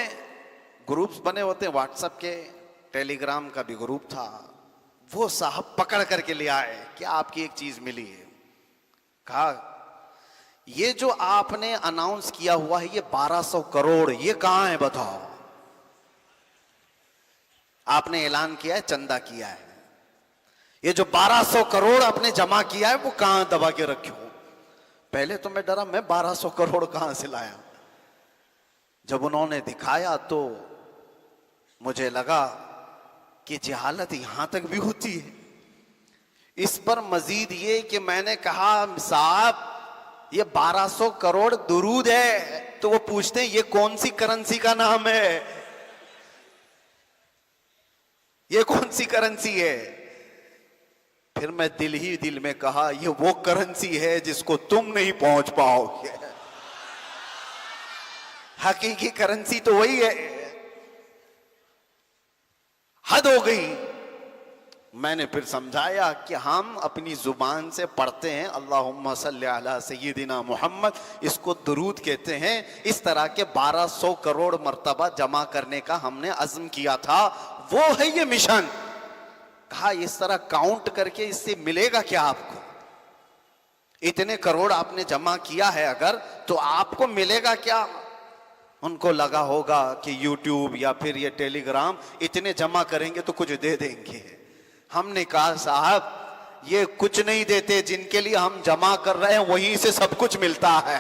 گروپس بنے ہوتے ہیں واٹس ایپ کے, ٹیلی گرام کا بھی گروپ تھا. وہ صاحب پکڑ کر کے لے آئے کہ آپ کی ایک چیز ملی ہے. کہا یہ جو آپ نے اناؤنس کیا ہوا ہے یہ 1200 کروڑ یہ کہاں ہے بتاؤ. آپ نے اعلان کیا ہے چندہ کیا ہے, یہ جو 1200 کروڑ آپ نے جمع کیا ہے وہ کہاں دبا کے رکھے ہو. پہلے تو میں ڈرا میں 1200 کروڑ کہاں سے لایا. جب انہوں نے دکھایا تو مجھے لگا کہ جہالت یہاں تک بھی ہوتی ہے. اس پر مزید یہ کہ میں نے کہا صاحب یہ 1200 کروڑ درود ہے، تو وہ پوچھتے ہیں یہ کون سی کرنسی کا نام ہے، یہ کون سی کرنسی ہے؟ پھر میں دل ہی دل میں کہا یہ وہ کرنسی ہے جس کو تم نہیں پہنچ پاؤ گے، حقیقی کرنسی تو وہی ہے۔ حد ہو گئی۔ میں نے پھر سمجھایا کہ ہم اپنی زبان سے پڑھتے ہیں اللہم صلی علی سیدنا محمد، اس کو درود کہتے ہیں۔ اس طرح کے 1200 کروڑ مرتبہ جمع کرنے کا ہم نے عزم کیا تھا، وہ ہے یہ مشن۔ کہا اس طرح کاؤنٹ کر کے اس سے ملے گا کیا آپ کو؟ اتنے کروڑ آپ نے جمع کیا ہے اگر، تو آپ کو ملے گا کیا؟ ان کو لگا ہوگا کہ یوٹیوب یا پھر یہ ٹیلی گرام اتنے جمع کریں گے تو کچھ دے دیں گے۔ ہم نے کہا صاحب یہ کچھ نہیں دیتے، جن کے لیے ہم جمع کر رہے ہیں وہیں سے سب کچھ ملتا ہے۔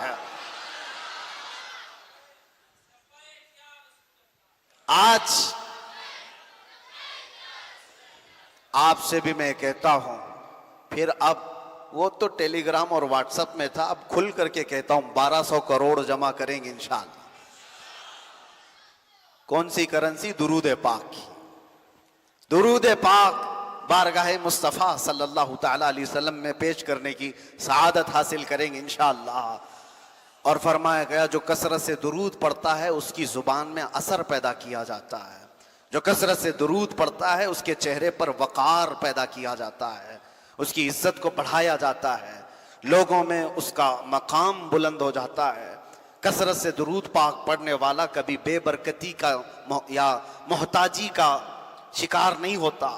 آج آپ سے بھی میں کہتا ہوں، پھر اب وہ تو ٹیلی گرام اور واٹس ایپ میں تھا، اب کھل کر کے کہتا ہوں 1200 کروڑ جمع کریں گے انشاءاللہ۔ کون سی کرنسی؟ درود پاک کی۔ درود پاک بارگاہ مصطفیٰ صلی اللہ تعالی علیہ وسلم میں پیش کرنے کی سعادت حاصل کریں گے انشاءاللہ۔ اور فرمایا گیا جو کثرت سے درود پڑھتا ہے اس کی زبان میں اثر پیدا کیا جاتا ہے، جو کثرت سے درود پڑھتا ہے اس کے چہرے پر وقار پیدا کیا جاتا ہے، اس کی عزت کو بڑھایا جاتا ہے، لوگوں میں اس کا مقام بلند ہو جاتا ہے۔ کثرت سے درود پاک پڑھنے والا کبھی بے برکتی کا یا محتاجی کا شکار نہیں ہوتا۔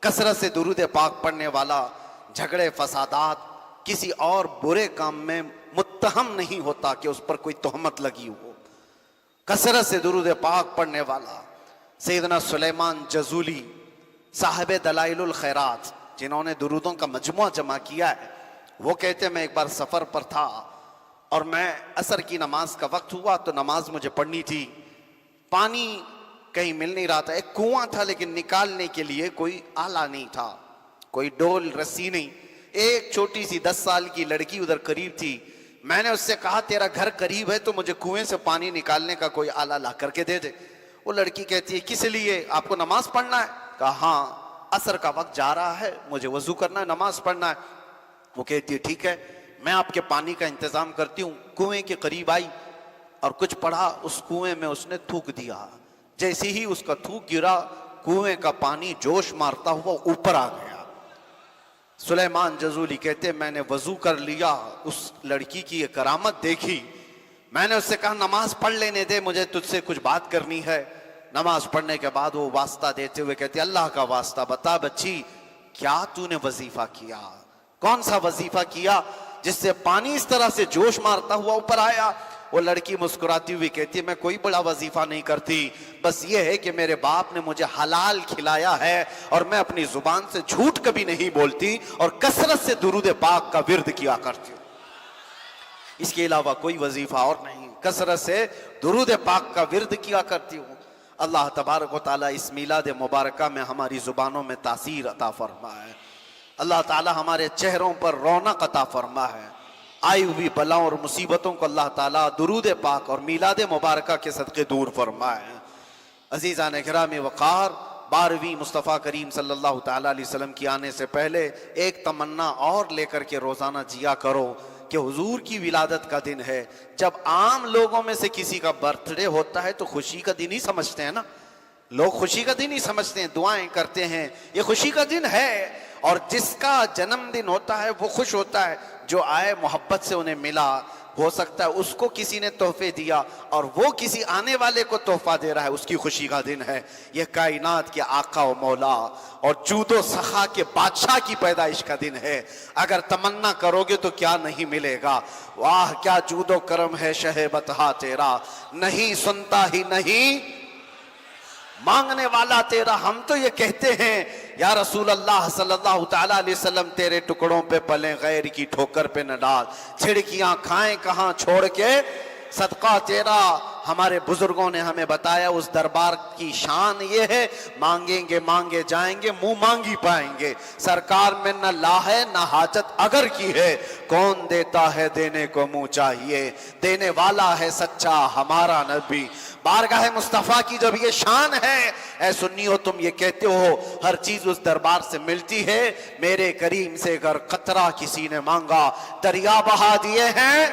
کثرت سے درود پاک پڑھنے والا جھگڑے فسادات کسی اور برے کام میں متہم نہیں ہوتا کہ اس پر کوئی تہمت لگی ہو۔ کثرت سے درود پاک پڑھنے والا سیدنا سلیمان جزولی صاحب دلائل الخیرات، جنہوں نے درودوں کا مجموعہ جمع کیا ہے، وہ کہتے ہیں میں ایک بار سفر پر تھا اور میں عصر کی نماز کا وقت ہوا تو نماز مجھے پڑھنی تھی، پانی کہیں مل نہیں رہا تھا، ایک کنواں تھا لیکن نکالنے کے لیے کوئی آلہ نہیں تھا، کوئی ڈول رسی نہیں۔ ایک چھوٹی سی 10 سال کی لڑکی ادھر قریب تھی، میں نے اس سے کہا تیرا گھر قریب ہے تو مجھے کنویں سے پانی نکالنے کا کوئی آلہ لا کر کے دے دے۔ وہ لڑکی کہتی ہے کس لیے؟ آپ کو نماز پڑھنا ہے؟ کہا ہاں، عصر کا وقت جا رہا ہے، مجھے وضو کرنا ہے، نماز پڑھنا ہے۔ وہ کہتی ہے ٹھیک ہے میں آپ کے پانی کا انتظام کرتی ہوں۔ کنویں کے قریب آئی اور کچھ پڑھا، اس کنویں میں اس نے تھوک دیا۔ جیسے ہی اس کا تھوک گرا کنویں کا پانی جوش مارتا ہوا اوپر آ گیا۔ سلیمان جزولی کہتے میں نے وضو کر لیا، اس لڑکی کی یہ کرامت دیکھی، میں نے اس سے کہا نماز پڑھ لینے دے، مجھے تجھ سے کچھ بات کرنی ہے۔ نماز پڑھنے کے بعد وہ واسطہ دیتے ہوئے کہتے اللہ کا واسطہ بتا بچی کیا تو نے وظیفہ کیا؟ کون سا وظیفہ کیا جس سے پانی اس طرح سے جوش مارتا ہوا اوپر آیا؟ وہ لڑکی مسکراتی ہوئی کہتی ہے میں کوئی بڑا وظیفہ نہیں کرتی، بس یہ ہے کہ میرے باپ نے مجھے حلال کھلایا ہے اور میں اپنی زبان سے جھوٹ کبھی نہیں بولتی اور کثرت سے درود پاک کا ورد کیا کرتی ہوں، اس کے علاوہ کوئی وظیفہ اور نہیں، کثرت سے درود پاک کا ورد کیا کرتی ہوں۔ اللہ تبارک و تعالیٰ اس میلاد مبارکہ میں ہماری زبانوں میں تاثیر عطا فرمائے، اللہ تعالیٰ ہمارے چہروں پر رونق عطا فرمائے، آئی ہوئی بلاؤں اور مصیبتوں کو اللہ تعالیٰ درود پاک اور میلاد مبارکہ کے صدقے دور فرمائے۔ عزیزان گرامی وقار، 12ویں مصطفیٰ کریم صلی اللہ تعالیٰ علیہ وسلم کی آنے سے پہلے ایک تمنا اور لے کر کے روزانہ جیا کرو کہ حضور کی ولادت کا دن ہے۔ جب عام لوگوں میں سے کسی کا برتھ ڈے ہوتا ہے تو خوشی کا دن ہی سمجھتے ہیں نا، لوگ خوشی کا دن ہی سمجھتے ہیں، دعائیں کرتے ہیں، یہ خوشی کا دن ہے۔ اور جس کا جنم دن ہوتا ہے وہ خوش ہوتا ہے، جو آئے محبت سے انہیں ملا، ہو سکتا ہے اس کو کسی نے تحفے دیا اور وہ کسی آنے والے کو تحفہ دے رہا ہے، اس کی خوشی کا دن ہے۔ یہ کائنات کے آقا و مولا اور جود و سخا کے بادشاہ کی پیدائش کا دن ہے۔ اگر تمنا کرو گے تو کیا نہیں ملے گا؟ واہ کیا جود و کرم ہے شہ بطحا تیرا، نہیں سنتا ہی نہیں مانگنے والا تیرا۔ ہم تو یہ کہتے ہیں یا رسول اللہ صلی اللہ تعالیٰ علیہ وسلم تیرے ٹکڑوں پہ پلیں غیر کی ٹھوکر پہ نہ ڈال، چھڑکیاں کھائیں کہاں چھوڑ کے صدقہ تیرا، ہمارے بزرگوں نے ہمیں بتایا اس دربار کی شان یہ ہے، مانگیں گے مانگے جائیں گے، منہ مانگی پائیں گے۔ سرکار میں نہ لا ہے نہ حاجت اگر کی ہے، کون دیتا ہے دینے کو منہ چاہیے، دینے والا ہے سچا ہمارا نبی۔ بارگاہ مصطفیٰ کی جب یہ شان ہے، اے سنیو تم یہ کہتے ہو ہر چیز اس دربار سے ملتی ہے، میرے کریم سے اگر قطرہ کسی نے مانگا، دریا بہا دیے ہیں،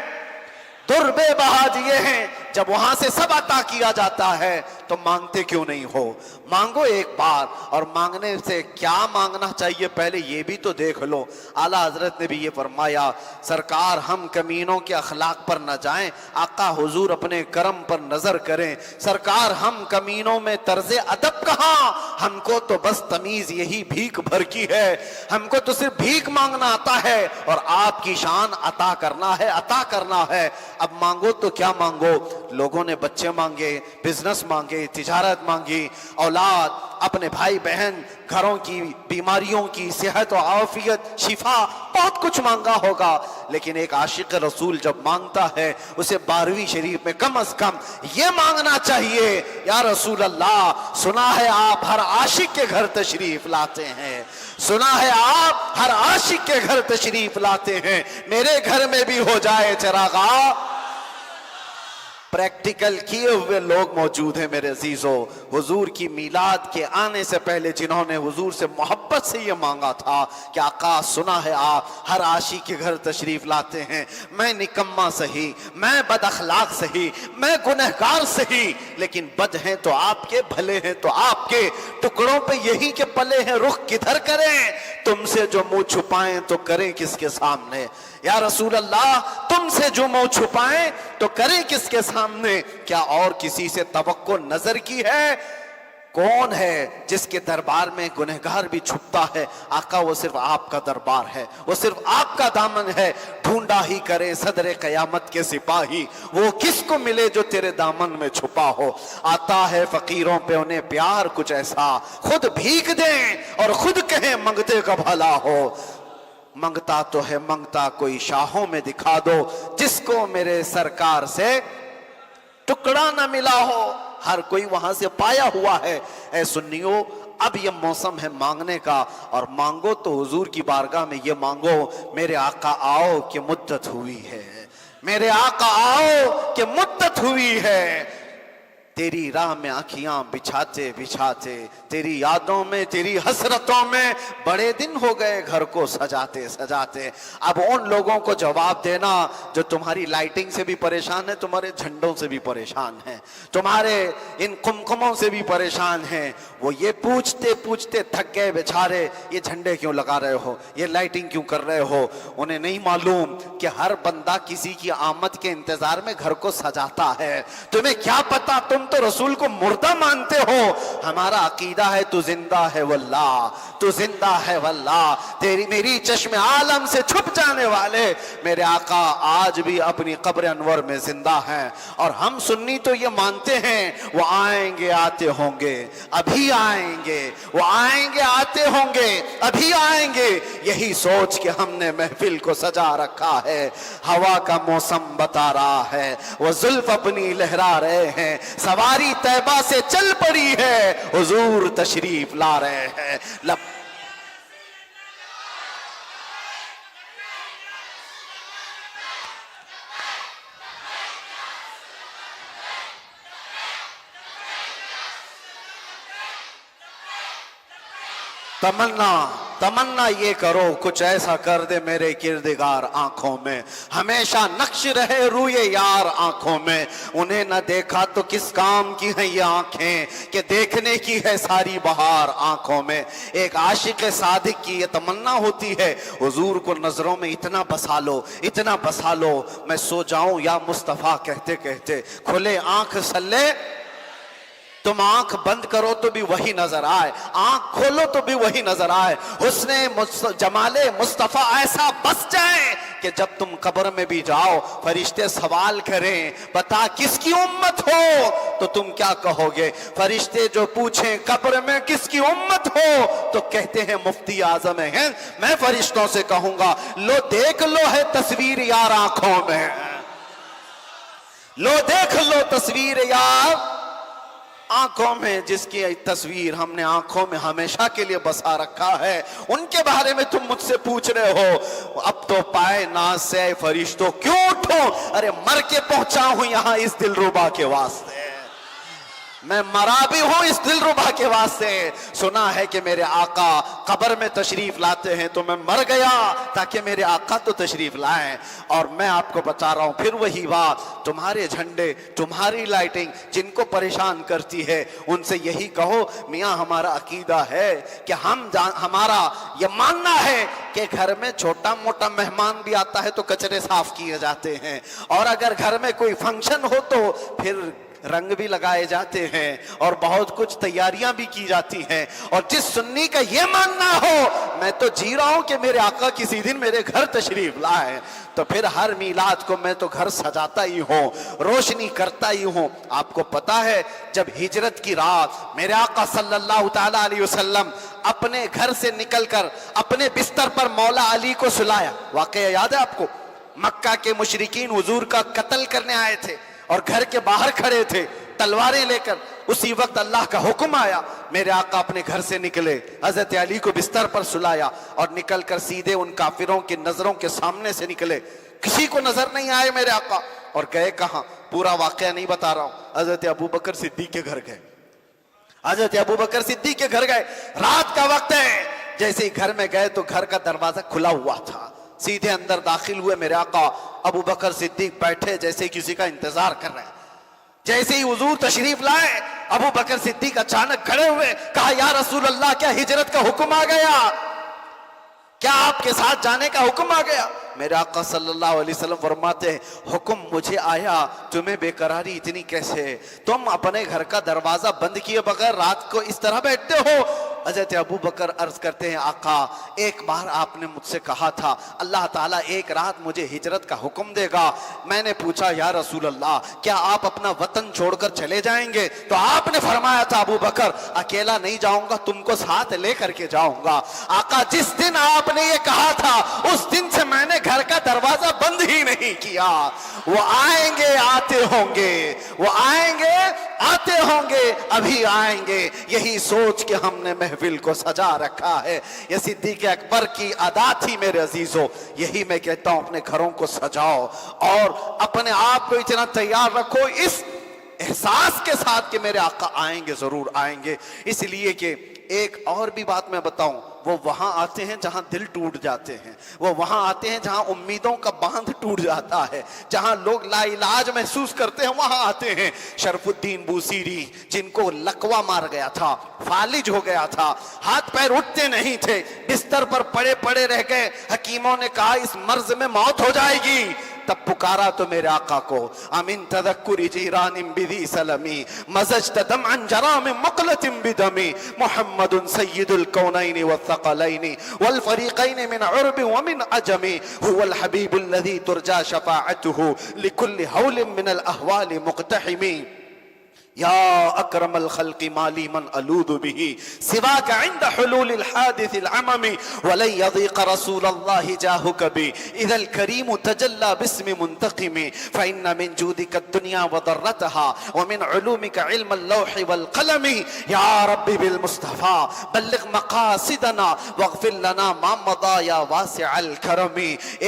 دربے بہا دیے ہیں، جب وہاں سے سب عطا کیا جاتا ہے تو مانگتے کیوں نہیں ہو؟ مانگو ایک بار، اور مانگنے سے کیا مانگنا چاہیے پہلے یہ بھی تو دیکھ لو۔ اعلیٰ حضرت نے بھی یہ فرمایا، سرکار ہم کمینوں کے اخلاق پر نہ جائیں، آقا حضور اپنے کرم پر نظر کریں۔ سرکار ہم کمینوں میں طرز ادب کہاں، ہم کو تو بس تمیز یہی بھیک بھر کی ہے، ہم کو تو صرف بھیک مانگنا آتا ہے، اور آپ کی شان عطا کرنا ہے، عطا کرنا ہے۔ اب مانگو تو کیا مانگو؟ لوگوں نے بچے مانگے، بزنس مانگے، تجارت مانگی، اولاد، اپنے بھائی بہن، گھروں کی بیماریوں کی صحت و عافیت، شفا، بہت کچھ مانگا ہوگا، لیکن ایک عاشق رسول جب مانگتا ہے اسے 12ویں شریف میں کم از کم یہ مانگنا چاہیے، یا رسول اللہ سنا ہے آپ ہر عاشق کے گھر تشریف لاتے ہیں، سنا ہے آپ ہر عاشق کے گھر تشریف لاتے ہیں، میرے گھر میں بھی ہو جائے چراغا۔ پریکٹیکل کیے ہوئے لوگ موجود ہیں میرے عزیزو، حضور کی میلاد کے آنے سے پہلے جنہوں نے حضور سے محبت سے یہ مانگا تھا کہ آقا سنا ہے آپ ہر عاشق کے گھر تشریف لاتے ہیں، میں نکما سہی، میں بد اخلاق سہی، میں گنہگار سہی، لیکن بد ہیں تو آپ کے، بھلے ہیں تو آپ کے، ٹکڑوں پہ یہی کہ پلے ہیں، رخ کدھر کریں، تم سے جو منہ چھپائیں تو کریں کس کے سامنے؟ یا رسول اللہ تم سے جو منہ چھپائیں تو کریں کس کے سامنے؟ کیا اور کسی سے توقع نظر کی ہے؟ کون ہے جس کے دربار میں گنہگار بھی چھپتا ہے؟ آقا وہ صرف آپ کا دربار ہے، وہ صرف آپ کا دامن ہے، ڈھونڈا ہی کریں صدر قیامت کے سپاہی، وہ کس کو ملے جو تیرے دامن میں چھپا ہو۔ آتا ہے فقیروں پہ انہیں پیار کچھ ایسا، خود بھیک دیں اور خود کہیں منگتے کا بھلا ہو۔ منگتا تو ہے منگتا کوئی شاہوں میں دکھا دو، جس کو میرے سرکار سے ٹکڑا نہ ملا ہو، ہر کوئی وہاں سے پایا ہوا ہے۔ اے سنیو اب یہ موسم ہے مانگنے کا، اور مانگو تو حضور کی بارگاہ میں یہ مانگو، میرے آقا آؤ کہ مدت ہوئی ہے، میرے آقا آؤ کہ مدت ہوئی ہے، تیری راہ میں آنکھیاں بچھاتے بچھاتے، تیری یادوں میں، تیری حسرتوں میں بڑے دن ہو گئے گھر کو سجاتے سجاتے۔ اب ان لوگوں کو جواب دینا جو تمہاری لائٹنگ سے بھی پریشان ہے، تمہارے جھنڈوں سے بھی پریشان ہیں، تمہارے ان قمقموں سے بھی پریشان ہیں، وہ یہ پوچھتے پوچھتے تھک گئے بیچارے، یہ جھنڈے کیوں لگا رہے ہو، یہ لائٹنگ کیوں کر رہے ہو؟ انہیں نہیں معلوم کہ ہر بندہ کسی کی آمد کے انتظار میں گھر کو سجاتا ہے۔ تمہیں کیا پتا، تم تو رسول کو مردہ مانتے ہو، ہمارا عقیدہ ہے تو زندہ ہے واللہ، تو زندہ ہے واللہ، تیری میری چشم عالم سے چھپ جانے والے میرے آقا آج بھی اپنی قبر انور میں زندہ ہیں۔ اور ہم سنی تو یہ مانتے ہیں وہ آئیں گے آتے ہوں گے، ابھی آئیں گے، وہ آئیں گے آتے ہوں گے، ابھی آئیں گے، یہی سوچ کے ہم نے محفل کو سجا رکھا ہے۔ ہوا کا موسم بتا رہا ہے، وہ زلف اپنی لہرا رہے ہیں، سواری طیبہ سے چل پڑی ہے، حضور تشریف لا رہے ہیں۔ تمنا یہ کرو کچھ ایسا کر دے میرے کردگار آنکھوں میں، ہمیشہ نقش رہے روئے یار آنکھوں میں، انہیں نہ دیکھا تو کس کام کی ہیں یہ آنکھیں کہ دیکھنے کی ہے ساری بہار آنکھوں میں۔ ایک عاشق صادق کی یہ تمنا ہوتی ہے، حضور کو نظروں میں اتنا بسا لو، اتنا بسا لو، میں سو جاؤں یا مصطفیٰ کہتے کہتے، کھلے آنکھ سلے، تم آنکھ بند کرو تو بھی وہی نظر آئے، آنکھ کھولو تو بھی وہی نظر آئے، حسن جمال مصطفیٰ ایسا بس جائے کہ جب تم قبر میں بھی جاؤ فرشتے سوال کریں بتا کس کی امت ہو تو تم کیا کہو گے؟ فرشتے جو پوچھیں قبر میں کس کی امت ہو تو کہتے ہیں مفتی اعظم ہیں۔ میں فرشتوں سے کہوں گا لو دیکھ لو ہے تصویر یار آنکھوں میں، لو دیکھ لو تصویر یار آنکھوں میں، جس کی تصویر ہم نے آنکھوں میں ہمیشہ کے لیے بسا رکھا ہے، ان کے بارے میں تم مجھ سے پوچھ رہے ہو۔ اب تو پائے ناز سے فرشتوں کیوں اٹھو، ارے مر کے پہنچا ہوں یہاں اس دلربا کے واسطے، میں مرا بھی ہوں اس دلربا کے واسطے۔ سنا ہے کہ میرے آقا قبر میں تشریف لاتے ہیں، تو میں مر گیا تاکہ میرے آقا تو تشریف لائیں۔ اور میں آپ کو بتا رہا ہوں پھر وہی بات، تمہارے جھنڈے، تمہاری لائٹنگ جن کو پریشان کرتی ہے، ان سے یہی کہو میاں ہمارا عقیدہ ہے کہ ہمارا یہ ماننا ہے کہ گھر میں چھوٹا موٹا مہمان بھی آتا ہے تو کچرے صاف کیے جاتے ہیں، اور اگر گھر میں کوئی فنکشن ہو تو پھر رنگ بھی لگائے جاتے ہیں اور بہت کچھ تیاریاں بھی کی جاتی ہیں۔ اور جس سنی کا یہ ماننا ہو میں تو جی رہا ہوں کہ میرے آقا کسی دن میرے گھر تشریف لائے، تو پھر ہر میلاد کو میں تو گھر سجاتا ہی ہوں، روشنی کرتا ہی ہوں۔ آپ کو پتا ہے جب ہجرت کی رات میرے آقا صلی اللہ تعالی علیہ وسلم اپنے گھر سے نکل کر اپنے بستر پر مولا علی کو سلایا، واقعہ یاد ہے آپ کو؟ مکہ کے مشرکین حضور کا قتل کرنے آئے تھے اور گھر کے باہر کھڑے تھے تلواریں لے کر، اسی وقت اللہ کا حکم آیا، میرے آقا اپنے گھر سے نکلے، حضرت علی کو بستر پر سلایا اور نکل کر سیدھے ان کافروں کی نظروں کے سامنے سے نکلے، کسی کو نظر نہیں آئے میرے آقا، اور گئے کہاں پورا واقعہ نہیں بتا رہا ہوں، حضرت ابوبکر صدیق کے گھر گئے، حضرت ابوبکر صدیق کے گھر گئے، رات کا وقت ہے، جیسے ہی گھر میں گئے تو گھر کا دروازہ کھلا ہوا تھا، سیدھے اندر داخل ہوئے، میرے آقا ابوبکر صدیق بیٹھے جیسے کسی کا انتظار کر رہے ہیں، جیسے ہی حضور تشریف لائے ابوبکر صدیق اچانک کھڑے ہوئے، کہا یا رسول اللہ کیا ہجرت کا حکم آ گیا، کیا آپ کے ساتھ جانے کا حکم آ گیا؟ میرے آقا صلی اللہ علیہ وسلم فرماتے ہیں حکم مجھے آیا، تمہیں بے قراری اتنی کیسے؟ تم اپنے گھر کا دروازہ بند کیے بغیر رات کو اس طرح بیٹھتے ہو؟ حضرت ابوبکر عرض کرتے ہیں آقا ایک بار آپ نے مجھ سے کہا تھا اللہ تعالیٰ ایک رات مجھے ہجرت کا حکم دے گا، میں نے پوچھا یا رسول اللہ کیا آپ اپنا وطن چھوڑ کر چلے جائیں گے؟ تو آپ نے فرمایا تھا ابوبکر اکیلا نہیں جاؤں گا، تم کو ساتھ لے کر کے جاؤں گا۔ آقا جس دن آپ نے یہ کہا تھا اس دن سے میں نے گھر کا دروازہ بند ہی نہیں کیا، وہ آئیں گے آتے ہوں گے، وہ آئیں گے آتے ہوں گے، ابھی آئیں گے، یہی سوچ کے ہم نے محفل کو سجا رکھا ہے۔ یہ صدیق اکبر کی ادا تھی میرے عزیزوں، یہی میں کہتا ہوں اپنے گھروں کو سجاؤ اور اپنے آپ کو اتنا تیار رکھو اس احساس کے ساتھ کہ میرے آقا آئیں گے، ضرور آئیں گے۔ اس لیے کہ ایک اور بھی بات میں بتاؤں، وہ وہاں آتے ہیں جہاں دل ٹوٹ جاتے ہیں، وہ وہاں آتے ہیں جہاں امیدوں کا باندھ ٹوٹ جاتا ہے، جہاں لوگ لا علاج محسوس کرتے ہیں وہاں آتے ہیں۔ شرف الدین بوسیری جن کو لقوہ مار گیا تھا، فالج ہو گیا تھا، ہاتھ پیر اٹھتے نہیں تھے، بستر پر پڑے پڑے رہ گئے، حکیموں نے کہا اس مرض میں موت ہو جائے گی، تب پکارا تو میرے آقا کو امن تذکر جیران بذی سلمی مزجت دمعا جرام مقلت بدمی محمد سید الکونین والثقلین والفریقین من عرب ومن عجم هو الحبیب الذی ترجا شفاعته لكل حول من الاحوال مقتحم یا اکرم الخلق مالی من الود به سواک عند حلول الحادث العمم ولن يضيق رسول الله جاهك بي اذا الكريم تجلى باسم منتقم فان من جودك الدنيا وضرتها ومن علومك علم اللوح والقلم يا ربي بالمصطفى بلغ مقاصدنا واغفر لنا ما مضى يا واسع الكرم۔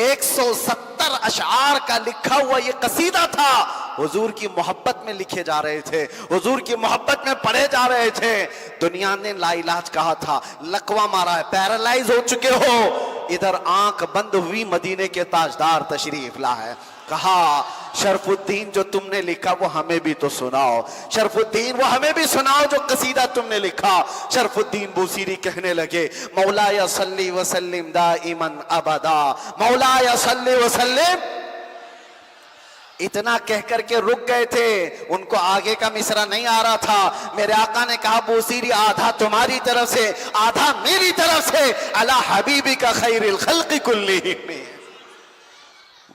170 اشعار کا لکھا ہوا یہ قصیدہ تھا، حضور کی محبت میں لکھے جا رہے تھے، حضور کی محبت میں پڑھے جا رہے تھے۔ دنیا نے لا علاج کہا تھا، لقوہ مارا ہے، پیرالائز ہو چکے ہو، ادھر آنکھ بند ہوئی مدینے کے تاجدار تشریف لا ہے، کہا شرف الدین جو تم نے لکھا وہ ہمیں بھی تو سناؤ، شرف الدین وہ ہمیں بھی سناؤ جو قصیدہ تم نے لکھا۔ شرف الدین بوسیری کہنے لگے مولایا صلی وسلم دائما ابدا، مولایا صلی وسلم، اتنا کہہ کر کے رک گئے تھے، ان کو آگے کا مصرع نہیں آ رہا تھا۔ میرے آقا نے کہا بوسیری آدھا تمہاری طرف سے آدھا میری طرف سے، علی حبیبی کا خیر الخلق کلہم۔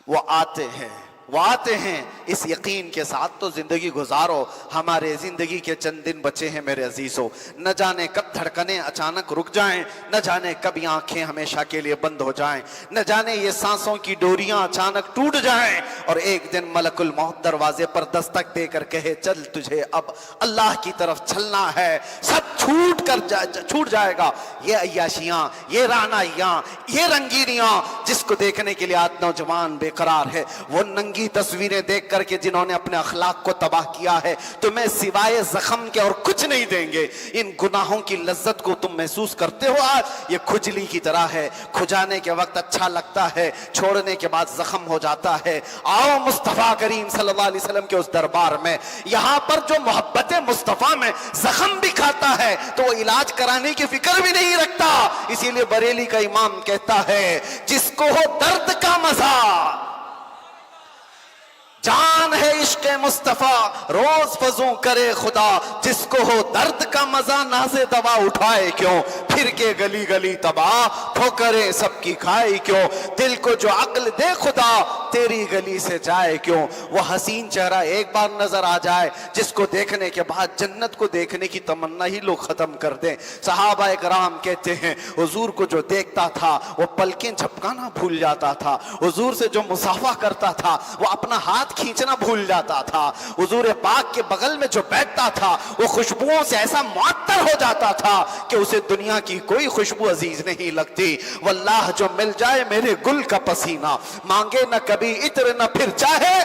وہ آتے ہیں، وہ آتے ہیں اس یقین کے ساتھ تو زندگی گزارو. ہمارے زندگی کے چند دن بچے ہیں میرے عزیزوں, نہ جانے کب دھڑکنیں اچانک رک جائیں, نہ جانے کب یہ آنکھیں ہمیشہ کے لیے بند ہو جائیں, نہ جانے یہ سانسوں کی ڈوریاں اچانک ٹوٹ جائیں اور ایک دن ملک الموت دروازے پر دستک دے کر کہے چل تجھے اب اللہ کی طرف چلنا ہے. سب چھوٹ جائے گا. یہ عیاشیاں, یہ رعنائیاں, یہ رنگینیاں جس کو دیکھنے کے لیے آج نوجوان بے قرار ہے, وہ ننگی تصویریں دیکھ کر کے جنہوں نے اپنے اخلاق کو تباہ کیا ہے, تمہیں سوائے زخم کے اور کچھ نہیں دیں گے. ان گناہوں کی لذت کو تم محسوس کرتے ہو آج, یہ کھجلی کی طرح ہے, کھجانے کے وقت اچھا لگتا ہے, چھوڑنے کے بعد زخم ہو جاتا ہے. آؤ مصطفیٰ کریم صلی اللہ علیہ وسلم کے اس دربار میں, یہاں پر جو محبت مصطفیٰ میں زخم بھی کھاتا ہے تو وہ علاج کرانے کی فکر بھی نہیں رکھتا. اسی لیے بریلی کا امام کہتا ہے جس کو ہو درد کا مزہ, جان ہے عشق مصطفیٰ روز فزوں کرے خدا, جس کو ہو درد کا مزہ ناز دوا اٹھائے کیوں, پھر کے گلی گلی تباہ ٹھوکریں سب کی کھائے کیوں, دل کو جو عقل دے خدا تیری گلی سے جائے کیوں. وہ حسین چہرہ ایک بار نظر آ جائے جس کو دیکھنے کے بعد جنت کو دیکھنے کی تمنا ہی لوگ ختم کر دیں. صحابہ اکرام کہتے ہیں حضور کو جو دیکھتا تھا وہ پلکیں جھپکانا بھول جاتا تھا, حضور سے جو مصافحہ کرتا تھا وہ اپنا ہاتھ کھینچنا بھول جاتا تھا, حضور پاک کے بغل میں جو بیٹھتا تھا وہ خوشبوؤں سے ایسا معطر ہو جاتا تھا کہ اسے دنیا کی کوئی خوشبو عزیز نہیں لگتی. واللہ جو مل جائے میرے گل کا پسینہ, مانگے نہ کبھی عطر نہ پھر چاہے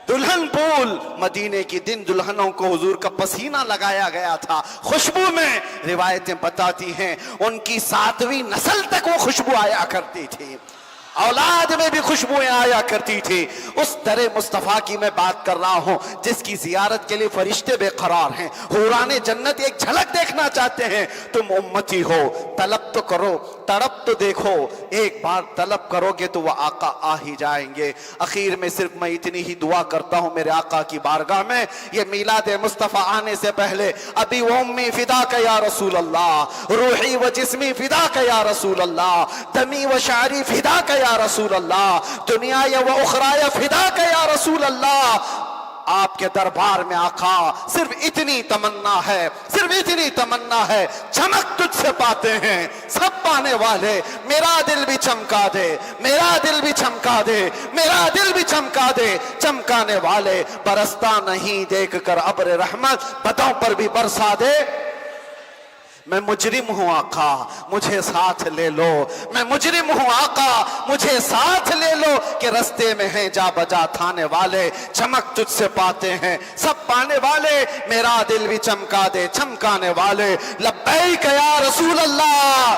دلہن پھول. مدینے کی دن دلہنوں کو حضور کا پسینہ لگایا گیا تھا خوشبو میں. روایتیں بتاتی ہیں ان کی 7ویں نسل تک وہ خوشبو آیا کرتی تھی, اولاد میں بھی خوشبوئیں آیا کرتی تھی. اس در مصطفیٰ کی میں بات کر رہا ہوں جس کی زیارت کے لیے فرشتے بے قرار ہیں. حوران جنت ایک جھلک دیکھنا چاہتے ہیں. تم امتی ہو, طلب تو کرو, تڑپ تو دیکھو, ایک بار طلب کرو گے تو وہ آقا آ ہی جائیں گے. اخیر میں صرف میں اتنی ہی دعا کرتا ہوں میرے آقا کی بارگاہ میں, یہ میلاد مصطفیٰ آنے سے پہلے ابی و امی فداک یا رسول اللہ, روحی و جسمی فداک یا رسول اللہ, دمی و شعری فداک یا رسول اللہ, دنیا و اخرى فداک یا رسول اللہ. آپ کے دربار میں آقا صرف اتنی تمنا ہے, صرف اتنی تمنا ہے, چمک تجھ سے پاتے ہیں سب پانے والے. میرا دل بھی چمکا دے, میرا دل بھی چمکا دے, میرا دل بھی چمکا دے. چمکانے والے برستا نہیں دیکھ کر ابر رحمت, بدوں پر بھی برسا دے. میں مجرم ہوں آقا مجھے ساتھ لے لو, میں مجرم ہوں آقا مجھے ساتھ لے لو, کہ رستے میں ہیں جا بجا تھانے والے, چمک تجھ سے پاتے ہیں سب پانے والے. میرا دل بھی چمکا دے چمکانے والے. لبیک یا رسول اللہ.